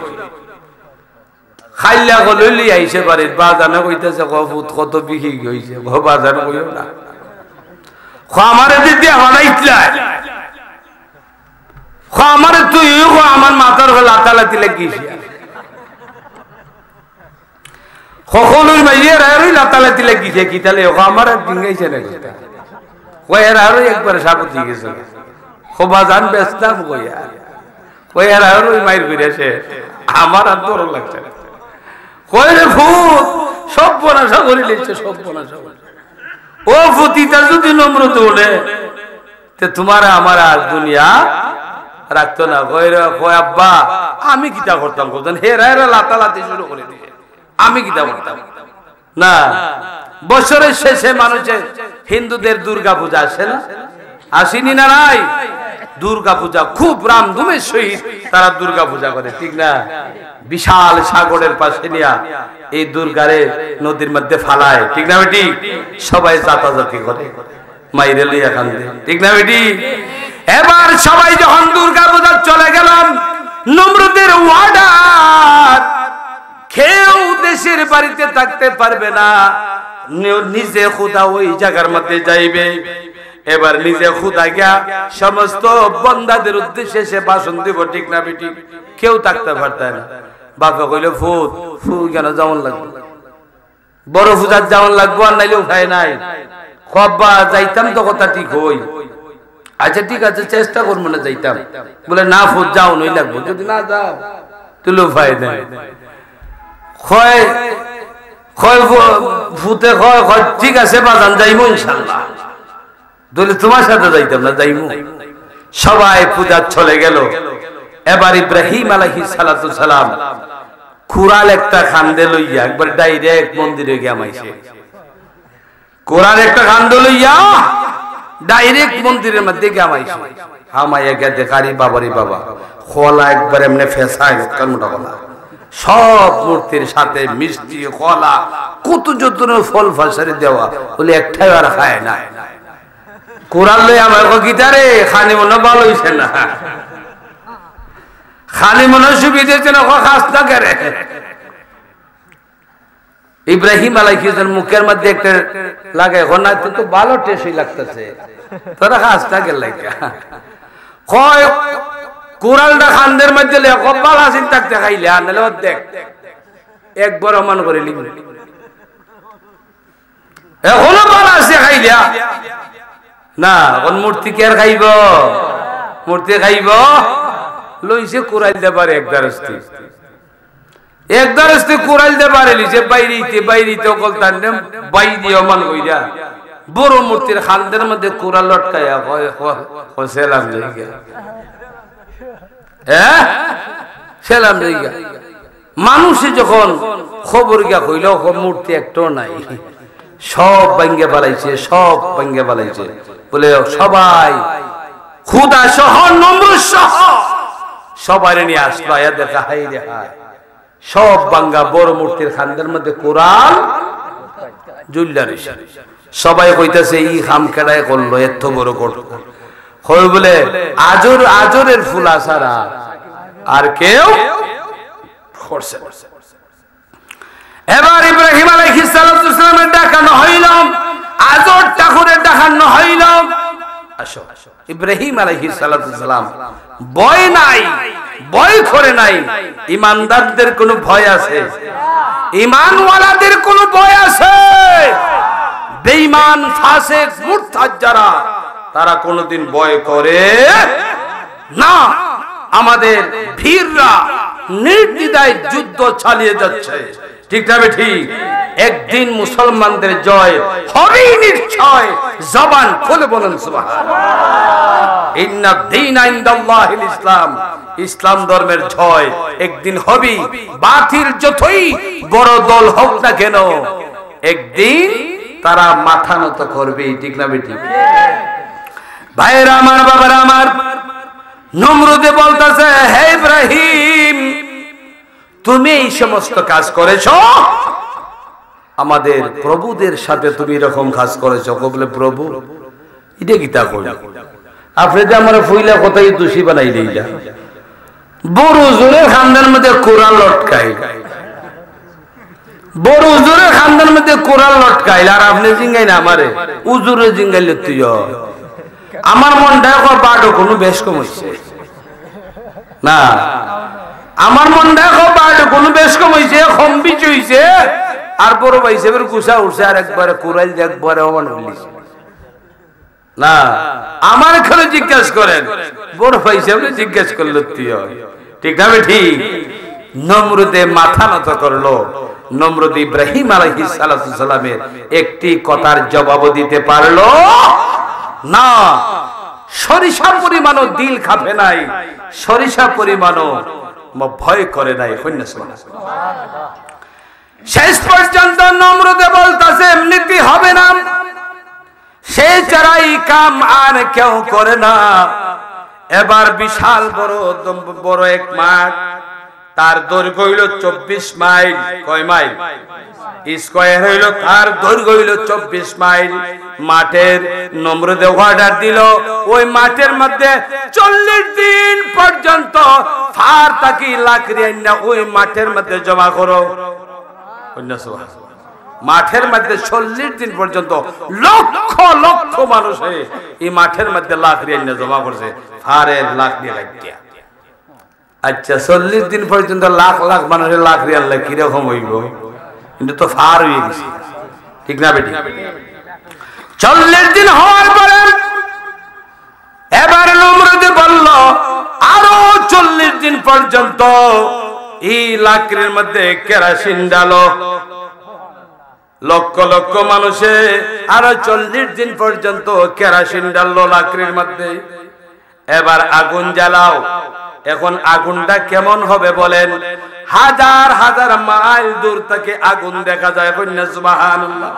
খাইলা গলি আইসে বাড়ির বাজানে কইতেছে কত বিক্রি হয়েছে, বাজার কইও না আমারে দিদি আমার ইতলাই আমারে তুই আমার মাথার হয়ে লাতালাতি লেগেছি, সকলের মাইয়ের আরই লাতালাতি লেগেছে, কি তাহলে আমার আর ডিঙ্গাইছে না, কয়ের আরো একবার সাবুত দিয়ে গেছে, বাজান বেচতাম কইয়া কয়ের আরো মাইর ফিরেছে, আমার আর ডর লাগছে না, কয়ে ভূত সব বনাশা করে লিখছে, সব বনাশা করে। ও ভূতিটা যদি নম্রত ওঠে তোমার আমার আর দুনিয়া রাখতো না। কয় আব্বা আমি কিতা করতাম, করতেন হেরা হেরা লাতালাতি শুরু করে দিয়ে আমি কিতা করতাম না। বছরের শেষে মানুষের হিন্দুদের দুর্গা পূজা আসে না, আসেনি না? নাই দুর্গা পূজা খুব রামধুমের সহিত তারা দুর্গা পূজা করে, ঠিক না? বিশাল সাগরের পাশে নিয়া এই দুর্গারে নদীর মধ্যে ফালায়, ঠিক না বেটি? সবাই জাতাজাতি করে মাইরে লইয়া কান্দে, ঠিক না বেটি? এবার সবাই যখন দুর্গা পূজা চলে গেলাম, নমরুদের ওয়ার্ডার কেউ দেশের বাড়িতে থাকতে পারবে না, নিজে খুদা ওই জায়গার মধ্যে যাইবে। এবার নিজে খুদা গিয়া সমস্ত বন্দাদের উদ্দেশ্যে সে ভাষণ দিব, ঠিক না বেটি? কেউ থাকতে পারত না। বাপে কইলে ফুট ফু কেন যেমন লাগবে, বড় পূজার যেমন লাগবো, আর নাইলে উঠায় নাই। কব্বা যাইতাম তো কথা ঠিক হই, আচ্ছা ঠিক আছে চেষ্টা করবো না যাইতাম, বলে না ফুট যাও নই লাগবো, যদি না যাও তুলে উপায় নাই। কয় কয় ফুটে কয় কয় ঠিক আছে বাজান যাইমু ইনশাল্লাহ, বলে তোমার সাথে যাইতাম না, যাইমু। সবাই পূজা চলে গেল। এবার ইব্রাহিম আলাইহিস সালাতু সালাম কুরাল একটা খান্দে লইয়া একবার ডাইরেক্ট মন্দিরে গিয়া মাইছে কুরাল একটা খান্দে লইয়া ডাইরেক্ট মন্দিরের মধ্যে গিয়া মাইছে হামাইয়া গিয়া দেখারি বাবারি বাবা খোলা একবার এমনি ফেসায় মোটা খোলা সব মূর্তির সাথে মিষ্টি কলা কত যত্নের ফল ফাঁসারি দেওয়া বলে একটাই আর খায় না কোরআন লই আমার গীতারে খানি মনে ভালো হইছে না খালি মনে সুবিধেছে না খাস না করে ইব্রাহিম আলাইহিস সালাম মুখের মধ্যে একটা লাগে না তো ভালো টেস্টই লাগতেছে তোরা খাস না গেল লাগা কয় কোরআনটা খানদের মধ্যে লে কপাল আসিন থাকতে খাইলে আর নালে দেখ একবার মান করে লিখ এখনো ভালো আছে খাইলা না কোন মূর্তি কে আর খাইব মূর্তি খাইব লইছে কোরআন দে পারে একদারস্তি কোরআন দে পারে লিছে বাইরিতে কলতান বাই দিও মান কইরা বড় মূর্তির খানদের মধ্যে কোরআন লটকায়া কয় সেলাম যাইগা সেলাম যাইগা মানুষে যখন খবর গিয়া কইল মূর্তি একটাও নাই সব ভাঙ্গে বালাইছে সব ভাঙ্গে বালাইছে বলে সবাই খুদা সহ নমরুদ সহ সবাই নিয়ে আসলো আয়া দেখা হাই রে হায় সব ভাঙ্গা বড় মূর্তির খানদের মধ্যে কোরআন জুল্লা রইছে সবাই কইতাছে ই খাম কেডায় করলো এত বড় করলো কই বলে আজরের ফুল আসারা আর কেউ করছে এবার ইব্রাহিম আলাইহিস সালামের ডাকানো হইল আজর ঠাকুরের ডাকানো হইল আসো ইব্রাহিম আলাইহিস সালাম ভয় নাই ভয় করে নাই ইমানদারদের কোনো ভয় আছে ঈমানওয়ালাদের কোনো ভয় আছে বেঈমান ফাসিক মুরতাদ যারা তারা কোনোদিন ভয় করে না আমাদের বীররা নির্দ্বিধায় যুদ্ধ চালিয়ে যাচ্ছে ঠিক না ঠিক একদিন মুসলমানদের জয় হবেই নিশ্চয় জবান খুলে বলেন সুবহানাল্লাহ ইন্না দীনা ইনদাল্লাহিল ইসলাম ইসলাম ধর্মের জয় একদিন হবেই বাতিল যতই বড় দল হোক না কেন একদিন তারা মাথা নত করবে ঠিক না ঠিক ভাইরা আমার বাবারা আমার নমরুদে বলতেছে হে ইব্রাহিম তুমি এই সমস্ত কাজ করেছো আমাদের প্রভুদের সাথে তুমি এরকম কাজ করেছো বলে প্রভু এটা কি তা করি আপনি যে আমার ফুইলা কথাই দোষী বানাই দিলা বড় হুজুরের খানদানের মধ্যে কোরআন লটকাই বড় হুজুরের খানদানের মধ্যে কোরআন লটকাইল আর আপনি জিঙ্গাই না আমারে হুজুরে জিঙ্গাইলে তুই আমার মনটা বাড়ো কোনো বেশ কম হইছে না আমার মনটা বাড়ো কোনো বেশ কম হইছে কম বিচ হইছে আর বড় ভাই হিসেবে গুছা উঠছে আর একবারে কোরআন একবারে অমান হইছে না আমার এখানে জিজ্ঞাসা করেন বড় ভাই হিসেবে জিজ্ঞাসা করলো তুই ঠিক না ঠিক নমরুদে মাথা নত করলো নমরুদ ইব্রাহিম আলাইহিস সালামের একটি কথার জবাব দিতে পারলো না সরিষা পরিমাণও দিল খাপে নাই সরিষা পরিমাণও ভয় করে নাই শেষ পর্যন্ত নমরুদে বলতাছে এমনিতে হবে না সে চারাই কাম আর কেউ করে না এবার বিশাল বড় এক মাঠ তার দৈর্ঘ্য হইল 24 মাইল কয় মাইল স্কয়ার হইল তার দৈর্ঘ্য হইল 24 মাইল মাঠের নমরুদে অর্ডার দিল ওই মাঠের মধ্যে 40 দিন পর্যন্ত ফার তাকি লাকড়ি আইনা ওই মাঠের মধ্যে জমা করো মাঠের মধ্যে 40 দিন পর্যন্ত লক্ষ লক্ষ মানুষ এই মাঠের মধ্যে লাকড়ি আইনা জমা করছে ফারের লাকড়ি লাগিয়া আচ্ছা 40 দিন পর্যন্ত লাখ লাখ মানুষের লাকড়ি আনলে কিরকম হইব কিন্তু তো ফার হয়ে গেছে ঠিক না বেটি 40 দিন হওয়ার পরে এবার নমরুদ বলল আরো 40 দিন পর্যন্ত এই লাকড়ির মধ্যে কেরোসিন ডালো লক্ষ লক্ষ মানুষে আরো 40 দিন পর্যন্ত কেরোসিন ডাললো লাকড়ির মধ্যে এবার আগুন জ্বালাও এখন আগুনটা কেমন হবে বলেন? হাজার হাজার মাইল দূর থেকে আগুন দেখা যায়। সুবহানাল্লাহ।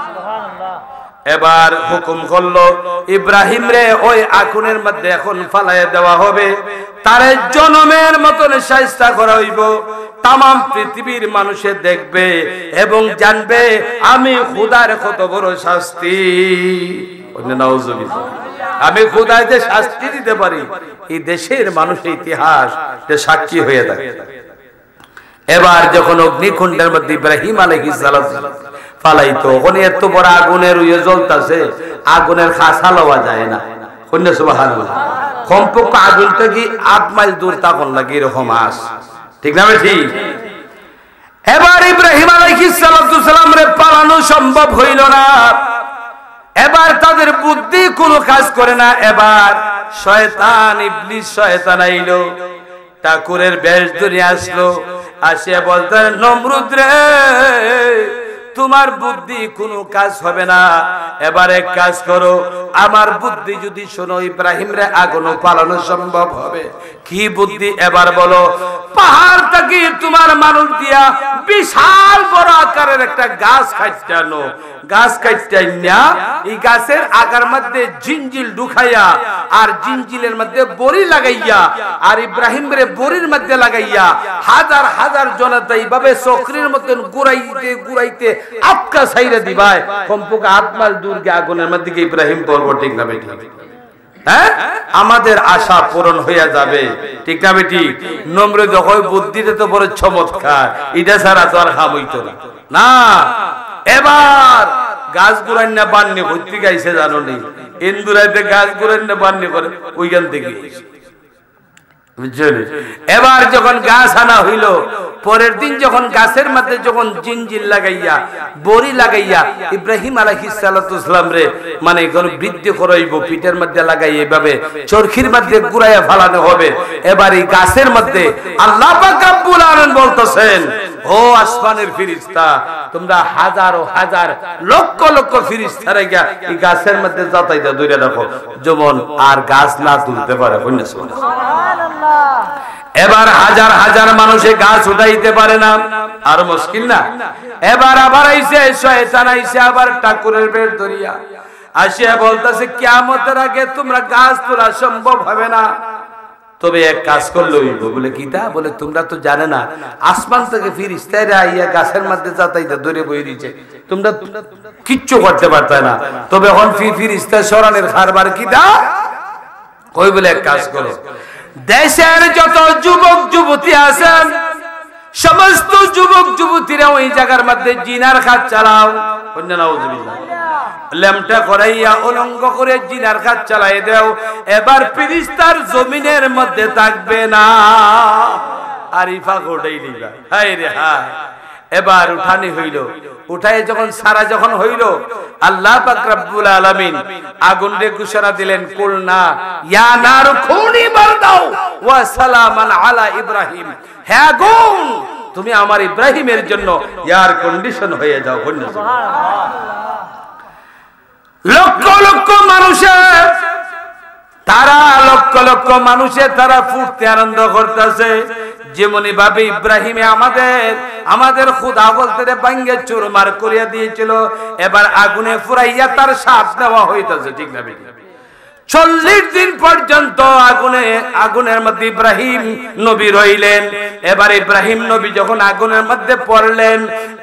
এবার হুকুম করলো ইব্রাহিম রে ওই আগুনের মধ্যে এখন ফালাইয়া দেওয়া হবে, তারে জনমের মতন শায়েস্তা করা হইব। তাম পৃথিবীর মানুষে দেখবে এবং জানবে আমি খোদার কত বড় শাস্তি। আমি খোদায় যে শাস্তি দিতে পারি এই দেশের মানুষের ইতিহাস সাক্ষী হয়ে থাকে। এবার যখন অগ্নিকুণ্ডের মধ্যে ইব্রাহিম আলাইহিস সালাম ফালাইতো, ওখানে এত বড় আগুনের উইয়ে জ্বলতাছে, আগুনের খাসা লওয়া যায় না। সুবহানাল্লাহ। কমপক্ষে আগুনটা কি 8 মাইল দূর তখন লাগে এরকম আস, ঠিক না ঠিক? এবার ইব্রাহিম আলাইহিস সালাম রে পালানো সম্ভব হইল না। এবার তাদের বুদ্ধি কোনো কাজ করে না। এবার শয়তান ইবলিস শয়তান আইলো, ঠাকুরের বেশ ধরে আসলো, আসিয়া বলতেন নমরুদ রে তোমার বুদ্ধি কোনো কাজ হবে না, এবার এক কাজ করো, আমার বুদ্ধি যদি শোনো ইব্রাহিম রে আগুন পালানো সম্ভব হবে। কি বুদ্ধি এবার বলো? পাহাড় থেকে তোমার মানুষ দিয়া বিশাল বড় আকারের একটা গাছ কাটানো, গাছ কাটাইয়া এই গাছের আগার মধ্যে জিঞ্জিল ঢুকাইয়া আর জিঞ্জিলের মধ্যে বড়ি লাগাইয়া আর ইব্রাহিম রে বড়ির মধ্যে লাগাইয়া হাজার হাজার জনতা এইভাবে চক্রের মতন ঘুরাইতে ঘুরাইতে আটকা ছাইরা দিবাই। কমপক্ষে 8 মাইল দূর গিয়ে আগুনের মধ্যে ইব্রাহিম পড়বো, ঠিক না বেটি? হ্যাঁ, আমাদের আশা পূরণ হইয়া যাবে, ঠিক না বেটি? নমরুদ হয় বুদ্ধিতে তো বড় চমৎকার, এটা ছাড়া তো আর হাম হইতো না। না, এবার গাছ গুড়াই না বান্নি ভর্তি গাইছে জানো নি, ইন্দুরাইতে গাছ গুড়াই না বান্নি করে ওইখান থেকে। এবার যখন গাছ আনা হইল, পরের দিন যখন গাছের মধ্যে যখন জিনজিল লাগাইয়া বড়ি লাগাইয়া ইব্রাহিম আলাইহিস সালাম রে মানে কোন বৃদ্ধি করাইব, পিঠের মধ্যে লাগাই এইভাবে চরখির মধ্যে গুড়াইয়া ফালানো হবে। এবার এই গাছের মধ্যে আল্লাহ পাক রব্বুল আলামিন বলতেছেন, ও আসমানের ফেরেশতা তোমরা হাজার ও হাজার লক্ষ লক্ষ ফেরেশতা রেখা এই গাছের মধ্যে যাতাইতে ধরে রাখো, যেমন আর গাছ না তুলতে পারে। সুবহানাল্লাহ। এবার হাজার হাজার মানুষে গাছ উঠাইতে পারে না, আর মুশকিল না। এবার আবার আইছে শয়তান, আইছে আবার ঠাকুরের বেশ ধরিয়া আসিয়া বলতেছে কিয়ামতের আগে তোমরা গাছ তোলা সম্ভব হবে না, তবে এক কাজ করলে হইব। বলে কিটা? বলে তোমরা তো জানে না আসমান থেকে ফেরেশতারা আইয়া গাছের মধ্যে যাতাইতে ধরে বই দিয়েছে, তোমরা কিচ্ছু করতে পারতে না, তবে এখন ফেরেশতা সরানের খারবার কিটা কই? বলে এক কাজ করো, দেশের যত যুবক যুবতী আছেন সমস্ত যুবক যুবতীরা ওই জায়গার মধ্যে জিনার কাজ চালাও। লেমটা করাইয়া অলঙ্গ করে জিনার কাজ চালাই দাও। এবার ফেরেশতার জমিনের মধ্যে থাকবে না, আরিফা গোটাই দিবা। হায় রে হায়। এবার উঠানি হইল, উঠায় যখন সারা যখন হইল, আল্লাহ পাক রব্বুল আলামিন আগুন রে ঘোষণা দিলেন, কুলনা ইয়া নার কুনি বারদাও ওয়া সালামান আলা ইব্রাহিম, হে আগুন তুমি আমার ইব্রাহিমের জন্য এয়ার কন্ডিশন হয়ে যাও। লক্ষ লক্ষ মানুষের তারা লক্ষ লক্ষ মানুষের তারা ফুর্তি আনন্দ করতেছে, যেমনি ভাবে ইব্রাহিমে আমাদের খোদা বলতে ভাঙ্গে চুরমার করিয়া দিয়েছিল, এবার আগুনে ফুরাইয়া তার শ্বাস নেওয়া হইতেছে, ঠিক না? 40 দিন পর্যন্ত আগুনের মধ্যে ইব্রাহিম নবী রইলেন। এবার ইব্রাহিম নবী যখন আগুনের মধ্যে পড়লেন,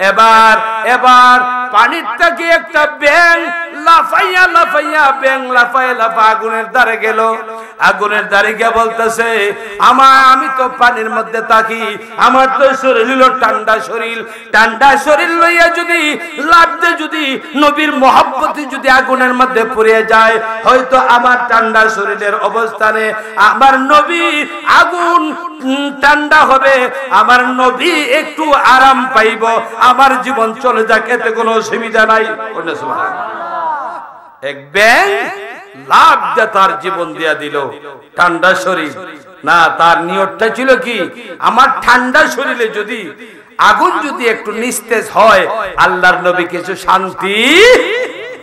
এবার পানির থেকে একটা ব্যাঙ লাফাইয়া আগুনের দ্বারে গেল। আগুনের দ্বারে গিয়ে বলতেছে, আমি তো পানির মধ্যে থাকি, আমার তো শরীর হলো ঠান্ডা শরীর লইয়া যদি লাফতে যদি নবীর মহব্বতে যদি আগুনের মধ্যে পড়ে যায়, হয়তো আমার ঠান্ডা শরীরের অবস্থানে আমার নবী আগুন ঠান্ডা হবে, আমার নবী একটু আরাম পাইব, আমার জীবন চলে যাক, এতে কোনো অসুবিধা নাই। এক ব্যাঙ লাভ দিয়ে তার জীবন দিয়া দিল। ঠান্ডা শরীর না, তার নিয়তটা ছিল কি, আমার ঠান্ডা শরীরে যদি আগুন যদি একটু নিস্তেজ হয়, আল্লাহর নবী কিছু শান্তি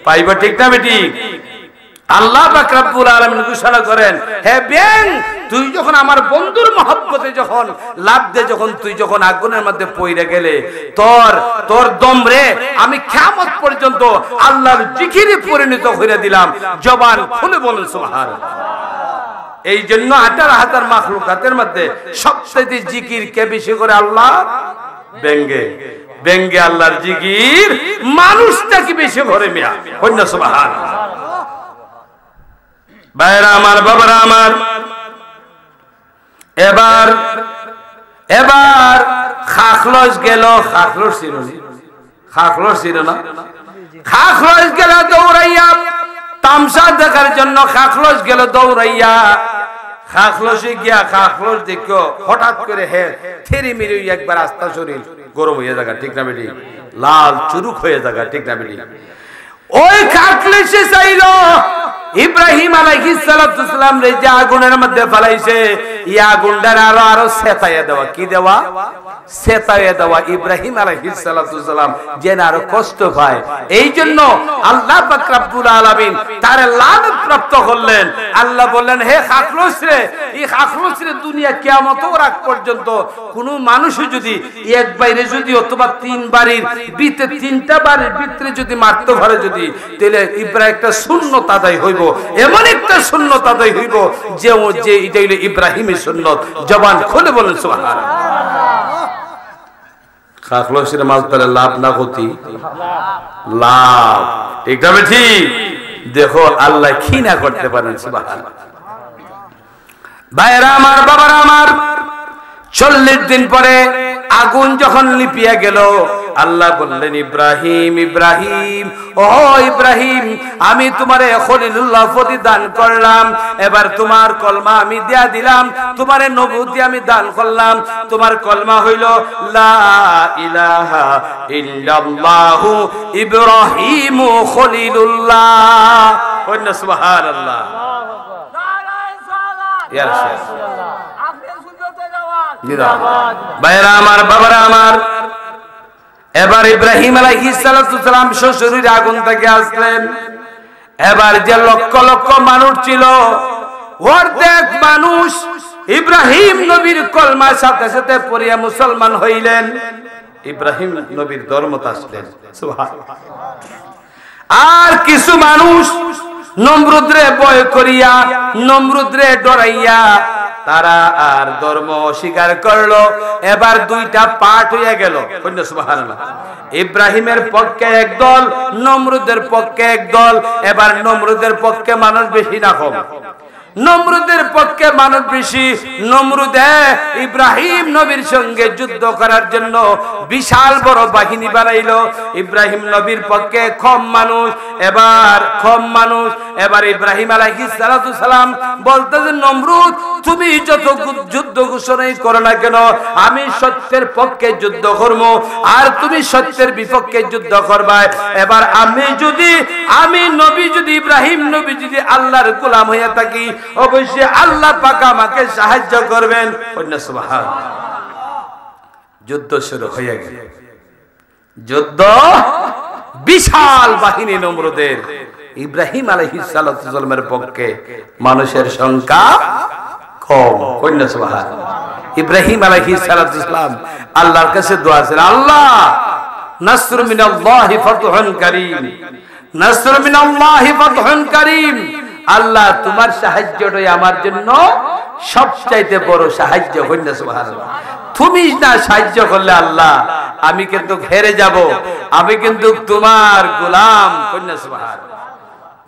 পাইব, ঠিক না বেটি? আল্লাহ পাক রব্বুল আলামিন ঘোষণা করেন, হে ব্যাঙ, তুই যখন আমার বন্ধুর মহব্বতে যখন লাভ দে, যখন তুই যখন আগুনের মধ্যে পইড়ে গেলে, তোর দম রে আমি কিয়ামত পর্যন্ত আল্লাহর জিকিরে পরিণত করে দিলাম। জবান খুলে বলেন সুবহানাল্লাহ। এই জন্য 18,000 মাখলুকাতের মধ্যে সবচেয়ে জিকির কে বেশি করে? আল্লাহ। ব্যঙ্গে আল্লাহর জিকির মানুষটা কি বেশি করে? মিয়া কন্যা সুবহানাল্লাহ। ভাইরা আমার, বাবারা আমার, এবার খাখলস গেল। খাখলস ছিল না? খাখলস গেল দৌড়াইয়া তামসা দেখার জন্য। খাখলস গেল দৌড়াইয়া। খাখলসে গিয়া খাখলস দেখো হঠাৎ করে থেরি মেরি একবার আস্তা শরীর গরম হয়ে যাগা, ঠিক না বেটি? লাল চুরুক হয়ে যাগা, ঠিক না বেটি? ওই খাখলসে চাইল ইব্রাহিম আলাইহিস সালাম রে যে আগুনের মধ্যে ফেলাইছে, এই আগুনটার আরো সেতাইয়া দেওয়া। কি দেওয়া? সেতাইয়া দেওয়া। ইব্রাহিম আলাইহিস সালাম যেন আরো কষ্ট পায়, এই জন্য আল্লাহ পাক রব্বুল আলামিন তারে লানত প্রাপ্ত করলেন। আল্লাহ বললেন, হে খাখলস রে, এই খাখলস রে দুনিয়া কিয়ামত রাখ পর্যন্ত কোন মানুষ যদি এক বাইরে যদি অথবা 3 বাড়ির ভিতরে 3টা বাড়ির ভিতরে যদি মারতে পারে যদি, তাহলে ইব্রাহিম একটা সুন্নত আদায় হইব। এমন একটা সুন্নত আদায় হইব যে এটা হইল ইব্রাহিমের সুন্নত। জবান খুলে বলেন সুবহানাল্লাহ। খাখলসের মাল তাহলে লাভ না ক্ষতি? লাভ, ঠিক না বেঠি? দেখো আল্লাহ কি না করতে পারেন সুবহানাল্লাহ। ভাইরা আমার, বাবারা আমার, 40 দিন পরে আগুন যখন লিপিয়া গেল, আল্লাহ বললেন, ইব্রাহিম, ইব্রাহিম, ও ইব্রাহিম, আমি তোমারে খলিলুল্লাহ প্রতিদান করলাম। এবার তোমার কলমা আমি দিয়া দিলাম, তোমারে নবুয়তি আমি দান করলাম। তোমার কলমা হইল লা ইলাহা ইল্লাল্লাহু ইব্রাহিমু খলিলুল্লাহ। কন্যা সুবহানাল্লাহ। ইয়া রাসূলুল্লাহ। ভাইরা আমার, বাবারা আমার, এবার ইব্রাহিম আলাইহিস সালাম শ্বশুরের আগুন থেকে আসলেন। এবার যে লক্ষ লক্ষ মানুষ ছিল, অর্ধেক মানুষ ইব্রাহিম নবীর কলমার সাথে সাথে পড়িয়া মুসলমান হইলেন, ইব্রাহিম নবীর ধর্মতে আসলেন। সুবহানাল্লাহ। আর কিছু মানুষ নমরুদরে ভয় করিয়া, নমরুদরে ডরাইয়া তারা আর ধর্ম অস্বীকার করলো। এবার 2টা পার্ট হয়ে গেল। সুবহানাল্লাহ। ইব্রাহিমের পক্ষে একদল, নমরুদের পক্ষে একদল। এবার নমরুদের পক্ষে মানুষ বেশি না কম? নমরুদের পক্ষে মানুষ বেশি। নমরুদে ইব্রাহিম নবীর সঙ্গে যুদ্ধ করার জন্য বিশাল বড় বাহিনী বানাইলো। ইব্রাহিম নবীর পক্ষে কম মানুষ। এবার ইব্রাহিম আলাইহিস সালাম বলতেছেন, নমরুদ, তুমি যত যুদ্ধ ঘোষণাই করো না কেন, আমি সত্যের পক্ষে যুদ্ধ করবো, আর তুমি সত্যের বিপক্ষে যুদ্ধ করবা। এবার আমি নবী যদি, ইব্রাহিম নবী যদি আল্লাহর গোলাম হয়ে থাকি, অবশ্যই আল্লাহ পাক আমাকে সাহায্য করবেন। সুবহানাল্লাহ। যুদ্ধ শুরু হয়ে গেল। যুদ্ধ, বিশাল বাহিনী নমরুদের। ইব্রাহিম আলাইহিস সালামের পক্ষে মানুষের সংখ্যা কম। সুবহানাল্লাহ। ইব্রাহিম আলাইহিস সালাম আল্লাহর কাছে দোয়া করেন, আল্লাহ, নাসরুম মিনাল্লাহি ফাতহুন কারীম, নাসরুম মিনাল্লাহি ফাতহুন কারীম। আল্লাহ, তোমার সাহায্যটাই আমার জন্য সবচাইতে বড় সাহায্য। সুবহানাল্লাহ। তুমি না সাহায্য করলে আল্লাহ, আমি কিন্তু হেরে যাব, আমি কিন্তু তোমার গোলাম। সুবহানাল্লাহ।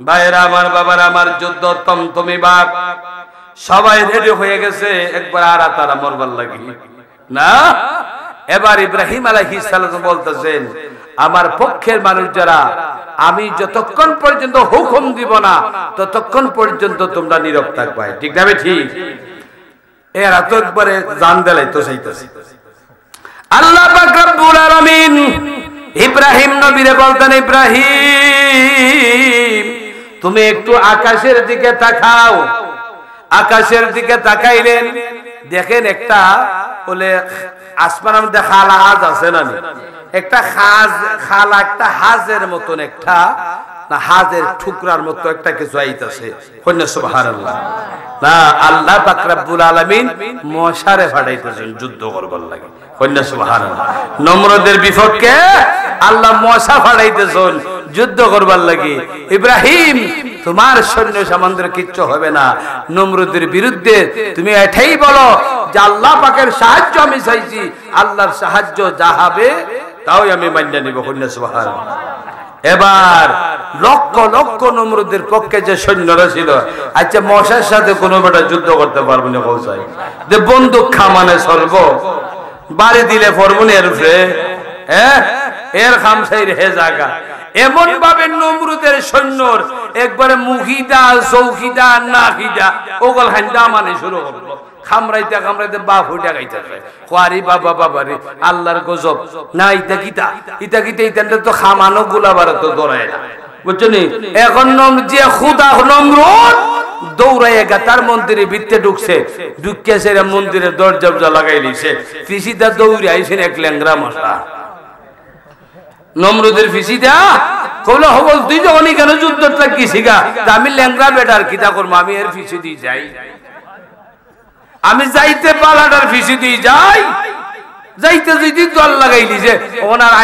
ভাইরা আমার, বাবারা আমার, যুদ্ধ তমতমি বাপ, সবাই রেডি হয়ে গেছে একবার আরা তারা মরবার লাগি না। এবার ইব্রাহিম আলাইহিস সালাম বলতেছেন, আমার পক্ষের মানুষ যারা, আমি যতক্ষণ পর্যন্ত হুকুম দিব না ততক্ষণ পর্যন্ত তোমরা নীরব থাকবে, ঠিক না? ঠিক। এরা তো একবারে জান দেলাই তো চাইতেছে। আল্লাহ পাক রব্বুল আলামিন ইব্রাহিম নবীরে বলতেন, ইব্রাহিম, তুমি একটু আকাশের দিকে তাকাও। আকাশের দিকে তাকাইলেন, দেখেন একটা বলে আসমানের মধ্যে খালা হাজ আছে না, একটা খালা, একটা হাজের মতন একটা না হাজের ঠুকরার মতো একটা কিছু আইতাছে কন্যা সুবহানাল্লাহ না আল্লাহ পাক রব্বুল আলামিন মশারে ফাটাইতেছেন যুদ্ধ করবার লাগে কন্যা সুবহানাল্লাহ নমরুদের বিপক্ষে আল্লাহ মশা ফাটাইতেছেন যুদ্ধ করবার লাগে ইব্রাহিম তোমার সৈন্য সামন্তের কিচ্ছু হবে না নমরুদের বিরুদ্ধে তুমি এটাই বলো যে আল্লাহ পাকের সাহায্য আমি চাইছি আল্লাহর সাহায্য যা হবে তাও আমি মান্য নিব কন্যা সুবহানাল্লাহ এবার লক্ষ লক্ষ নমরুদের পক্ষে যে সৈন্যরা ছিল আচ্ছা মশার সাথে কোনো বেটা যুদ্ধ করতে পারবে না কৌশাই যে বন্দুক খামানে চলবো বাড়ি দিলে ফরমুনের উপরে এর খামসাইর হে জায়গা এমন ভাবে নমরুদের সৈন্যর একবারে মুখিদা চৌকিদা নাকিদা ওগল হান্দা মানে শুরু করলো খামরাইতে খামরাইতে বাপ উঠে গাইতেছে কোয়ারি বাবা বাবারে আল্লাহর গজব না ইটা কিতা ইটা কিতা ইটা তো খামানো গুলাবার তো দৌড়ায় না বুঝছনি এখন যে খুদা নমরুদ দৌড়াইয়া গা তার মন্দিরের ভিতরে ঢুকছে ঢুকিয়ে সেরা মন্দিরের দরজা লাগাই দিছে ফিসিদা দৌড়ে আইছেন এক ল্যাংরা মশা নমরুদের ফিসিদা কইলো হবল তুই যখন কেন যুদ্ধটা কি শিখা আমি ল্যাংরা বেটার কিতা করবো আমি এর ফিসি দিয়ে যাই আমি যাইতে পালাটার ফিসি দিয়ে যাই যাইতে যদি দল লাগাই দিছে ওনার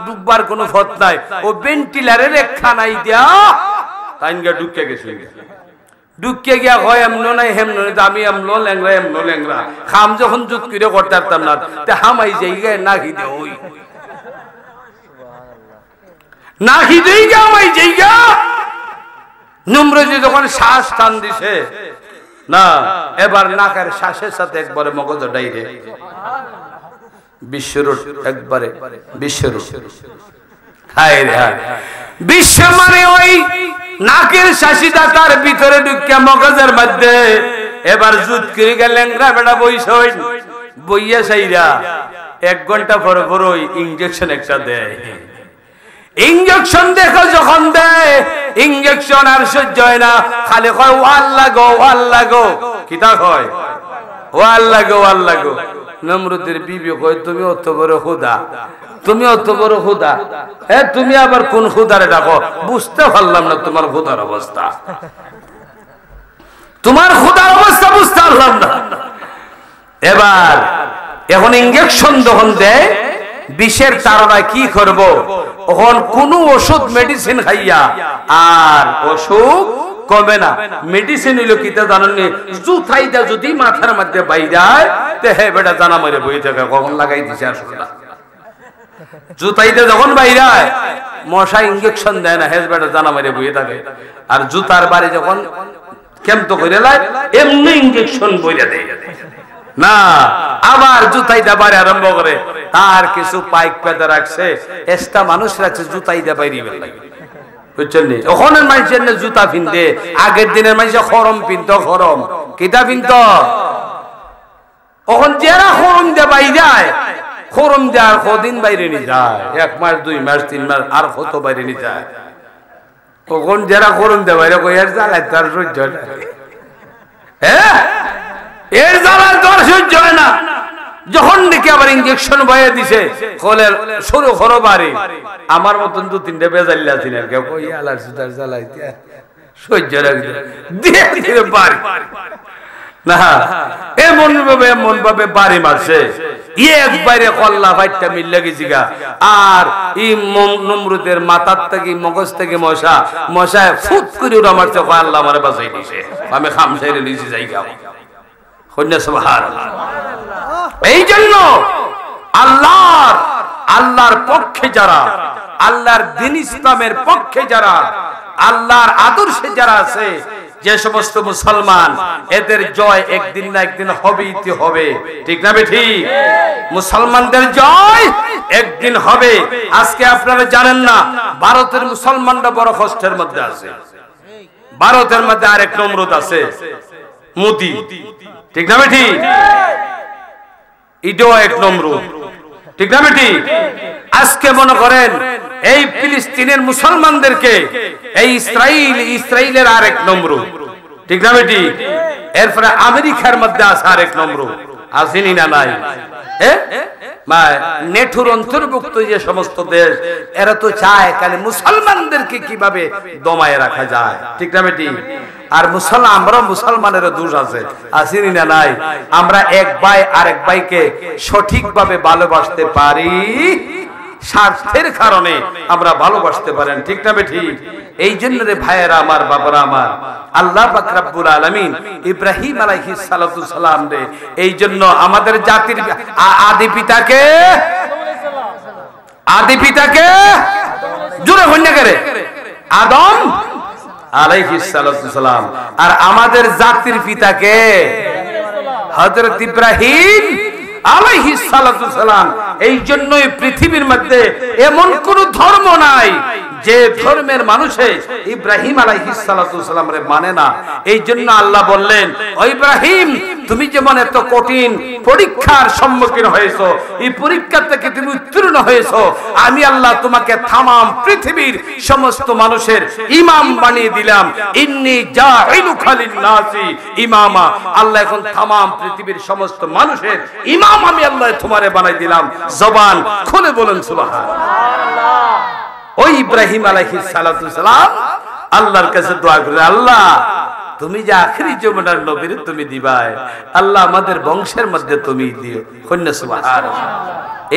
ডুববার কোনো ফত নাই ও ভেন্টিলারের রেখা নাই দিয়া তাইনগা ঢুকে গেছে ঢুকে গিয়া হয় এমনো নাই হেমনো নাই আমি এমনো ল্যাংরা খাম যখন যুদ্ধ করে করতে পারতাম না তে হামাই যাই না খিদে ওই না খিদে আমাই যাইগা নমরুদ যখন শ্বাস টান দিছে না এবার নাকের শ্বাসের সাথে একবারে মগজ ডাইরে বিশ্বরূপ একবারে বিশ্বরূপ হায় রে হায় বিশ্ব মানে ওই নাকের শ্বাসিটা তার ভিতরে ঢুকে মগজের মধ্যে এবার যুদ্ধ করে গেলেন বেটা বইসই বইয়া সাইরা 1 ঘন্টা পরে পরে ওই ইনজেকশন একটা দেয় ইনজেকশন দেখো যখন দেয় ইনজেকশন আর সহ্য হয় না খালি কয় ওয়াল লাগো কিতা কয় ওয়াল লাগো নমরুদের বিবি কয় তুমি অত বড় খোদা তুমি আবার কোন খোদারে ডাকো বুঝতে পারলাম না তোমার খোদার অবস্থা বুঝতে পারলাম না এবার এখন ইনজেকশন যখন দেয় বিষের তাড়নায় কি করব তখন কোন ওষুধ মেডিসিন খাইয়া আর ওষুধ কমে না মেডিসিন হইলো কিতা জানেননি জুতাইটা যদি মাথার মধ্যে বাইরায় তে হে বেটা জানা মারে বই থাকে কখন লাগাই দিছে আসলে না জুতাইতে যখন বাইরায় মশা ইনজেকশন দেয় না হে বেটা জানা মারে বই থাকে আর জুতার বাড়ি যখন কেমতো করে লাই এমনি ইনজেকশন বইরা দেয় না আবার জুতাইটা বাড়ি আরম্ভ করে তার কিছু পাইক পেতে রাখছে এক্সট্রা মানুষ রাখছে জুতাইটা বাইরে লাগে বুঝছেন নি ওখানের মানুষের না জুতা পিনতে আগের দিনের মানুষের খরম পিনতো খরম কিতা পিনতো ওখান যারা খরম দিয়ে বাইরে যায় খরম দিয়ে আর কদিন বাইরে নিয়ে যায় 1 মাস 2 মাস 3 মাস আর কত বাইরে নিয়ে যায় ওখান যারা খরম দিয়ে বাইরে কই আর জ্বালায় তার সহ্য হ্যাঁ এর জ্বালায় তোর সহ্য হয় না যখন নাকি আবার ইনজেকশন বয়ে দিছে কলের সরু খরো বাড়ি আমার মতন 2-3টে বেজাল্লা ছিল আর কেউ কই আলার সুতার জ্বালাইতে সহ্য রাখতে দিয়ে দিয়ে বাড়ি না এমন ভাবে বাড়ি মারছে একবারে কল্লা ফাইটটা মিল গেছি গা আর এই নমরুদের মাথার থেকে মগজ থেকে মশা ফুট করে উড়া মারছে আল্লাহ আমারে বাঁচাই দিছে আমি খামসাইরে নিয়েছি জায়গা কন্যা সুবহানাল্লাহ এই জন্য আল্লাহর পক্ষে যারা আল্লাহর দ্বীন ইসলামের পক্ষে যারা আল্লাহর আদর্শে যারা আছে যে সমস্ত মুসলমান এদের জয় একদিন না একদিন হবেই হবে ঠিক না বেঠিক মুসলমানদের জয় একদিন হবে আজকে আপনারা জানেন না ভারতের মুসলমানরা বড় কষ্টের মধ্যে আছে ভারতের মধ্যে আরেক নমরুদ আছে মোদি ঠিক না বেঠিক ইডো এক নমরুদ ঠিক না বেঠিক আজকে মনে করেন এই ফিলিস্তিনের মুসলমানদেরকে এই ইসরাইলের আরেক নমরুদ ঠিক না বেঠিক এরপরে আমেরিকার মধ্যে আছে আরেক নমরুদ আসেনি না নাই নেঠুর অন্তর্ভুক্ত যে সমস্ত দেশ, এরা তো চায় খালি মুসলমানদেরকে কিভাবে দমায় রাখা যায়, ঠিক না বেটি? আর আমরা মুসলমানের দোষ আছে, আসেনি না নাই? আমরা এক ভাই আরেক ভাইকে সঠিকভাবে ভালোবাসতে পারি, স্বার্থের কারণে আমরা ভালোবাসতে পারেন, ঠিক না বেটি? এই জন্য রে ভাইয়েরা আমার, বাবারা আমার, আল্লাহ পাক রব্বুল আলামিন ইব্রাহিম আলাইহিস সালাতু সালাম রে এই জন্য আমাদের জাতির আদি পিতাকে জুড়ে হন্যা করে আদম আলাইহিস সালাতু সালাম, আর আমাদের জাতির পিতাকে হযরত ইব্রাহিম আলাইহিস সালাতু সালাম। এই জন্যই পৃথিবীর মধ্যে এমন কোন ধর্ম নাই যে ধর্মের মানুষে ইব্রাহিম আলাইহিস সালাতু সালামরে মানে না। এই জন্য আল্লাহ বললেন, ও ইব্রাহিম, তুমি যেমন এত কঠিন পরীক্ষার সম্মুখীন হয়েছো, এই পরীক্ষা থেকে তুমি উত্তীর্ণ হয়েছো, আমি আল্লাহ তোমাকে তামাম পৃথিবীর সমস্ত মানুষের ইমাম বানিয়ে দিলাম। ইন্নী জাইলুকা লিন-নাসি ইমামা। আল্লাহ এখন তামাম পৃথিবীর সমস্ত মানুষের ইমাম আমি আল্লাহ তোমারে বানাই দিলাম। জবান খুলে বলেন সুবহানাল্লাহ। ওই ইব্রাহিম আলাইহিস সালাতু সালাম আল্লাহর কাছে দোয়া করে, আল্লাহ তুমি যে আখেরি জমানার নবীর তুমি দিবাই, আল্লাহ আমাদের বংশের মধ্যে তুমি দিও। কন্যা সুবহানাল্লাহ।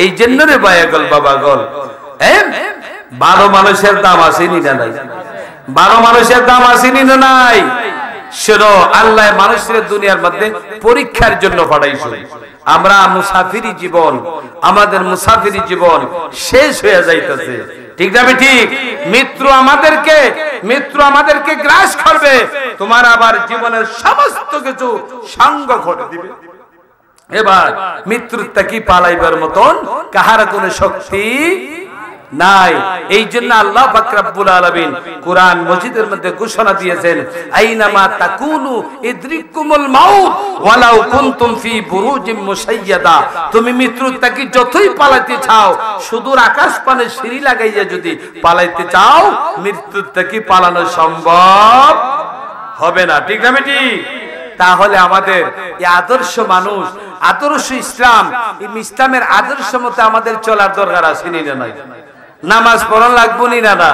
এই জন্য রে বায়াগল বাবাগল, 12 মানুষের দাম আসেনি না নাই? 12 মানুষের দাম আসেনি না নাই? শোনো, আল্লাহ মানুষের দুনিয়ার মধ্যে পরীক্ষার জন্য পাঠাইছে। আমরা মুসাফিরি জীবন, আমাদের মুসাফিরি জীবন শেষ হয়ে যাইতেছে, ঠিক না ঠিক? মৃত্যু আমাদেরকে গ্রাস করবে, তোমার আবার জীবনের সমস্ত কিছু সঙ্গ করে দিবে। এবার মৃত্যুর থেকে পালাইবার মতন কাহার কোনো শক্তি নাই। এই জন্য আল্লাহ পাক রব্বুল আলামিন কুরআন মজিদের মধ্যে ঘোষণা দিয়েছেন, আইনামা তাকুনু ইদরিকুমুল মাউত ওয়ালাউ কুনতুম ফি বুরুজিম মুশাইয়াদা। তুমি মৃত্যু থেকে যতই পালাইতে চাও, সুদূর আকাশ পানে সিঁড়ি লাগাইয়া যদি পালাইতে চাও, মৃত্যু থেকে পালানো সম্ভব হবে না, ঠিক না বেটি? তাহলে আমাদের এই আদর্শ মানুষ, আদর্শ ইসলাম, এই ইসলামের আদর্শ মতে আমাদের চলার দরকার আছে নি না? নামাজ পড়া লাগবো নি না?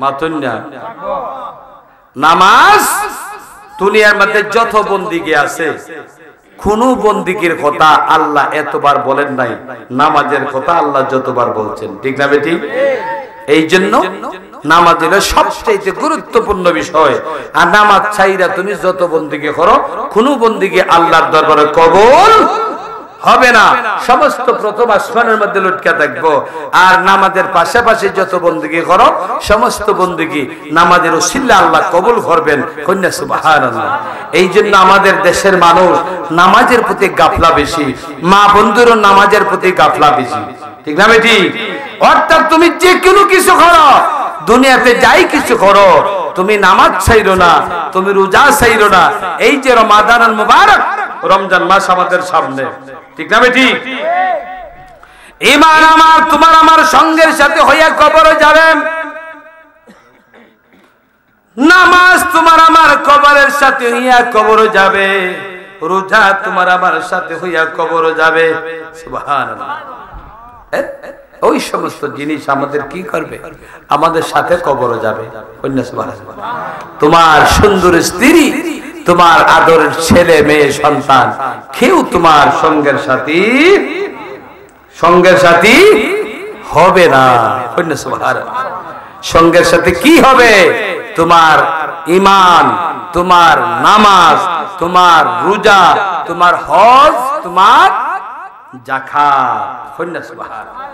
মাতুন্না নামাজ দুনিয়ার মধ্যে যত বন্দিগি আছে, কোন বন্দিগির কথা আল্লাহ এতবার বলেন নাই, নামাজের কথা আল্লাহ যতবার বলছেন, ঠিক না বেটি? এই জন্য নামাজ হলো সবচেয়ে গুরুত্বপূর্ণ বিষয়। আর নামাজ চাইরা তুমি যত বন্দিগি করো, কোন বন্দিগি আল্লাহর দরবারে কবুল হবে না। সমস্ত প্রথম আসমানের মধ্যে লটকা থাকবো। আর নামাজের পাশাপাশি যত বন্দিগি করো, সমস্ত বন্দিগি নামাজের ওসিলা আল্লাহ কবুল করবেন। কন্যা সুবহানাল্লাহ। এই জন্য আমাদের দেশের মানুষ নামাজের প্রতি গাফলা বেশি, মা বন্ধুরও নামাজের প্রতি গাফলা বেশি, ঠিক না বেটি? অর্থাৎ তুমি যে কোনো কিছু করো, দুনিয়াতে যাই কিছু করো, তুমি নামাজ ছাইরো না, তুমি রোজা ছাইরো না। এই যে রমাদানুল মুবারক, রমজান মাস আমাদের সামনে, ঠিক না বেটি? ঈমান আমার তোমার আমার সঙ্গের সাথে হইয়া কবরে যাবেন, নামাজ তোমার আমার কবরের সাথে হইয়া কবরে যাবে, রোজা তোমার আমার সাথে হইয়া কবরে যাবে। সুবহানাল্লাহ। ওই সমস্ত জিনিস আমাদের কি করবে? আমাদের সাথে কবরে যাবে। কন্যা সুবহানাল্লাহ। তোমার সুন্দর স্ত্রী, তোমার আদরের ছেলে মেয়ে সন্তান, কেউ তোমার সঙ্গের সাথী হবে না। কন্যা সুবহানাল্লাহ। সঙ্গের সাথে কি হবে? তোমার ঈমান, তোমার নামাজ, তোমার রোজা, তোমার হজ, তোমার যাকাত। কন্যা সুবহানাল্লাহ।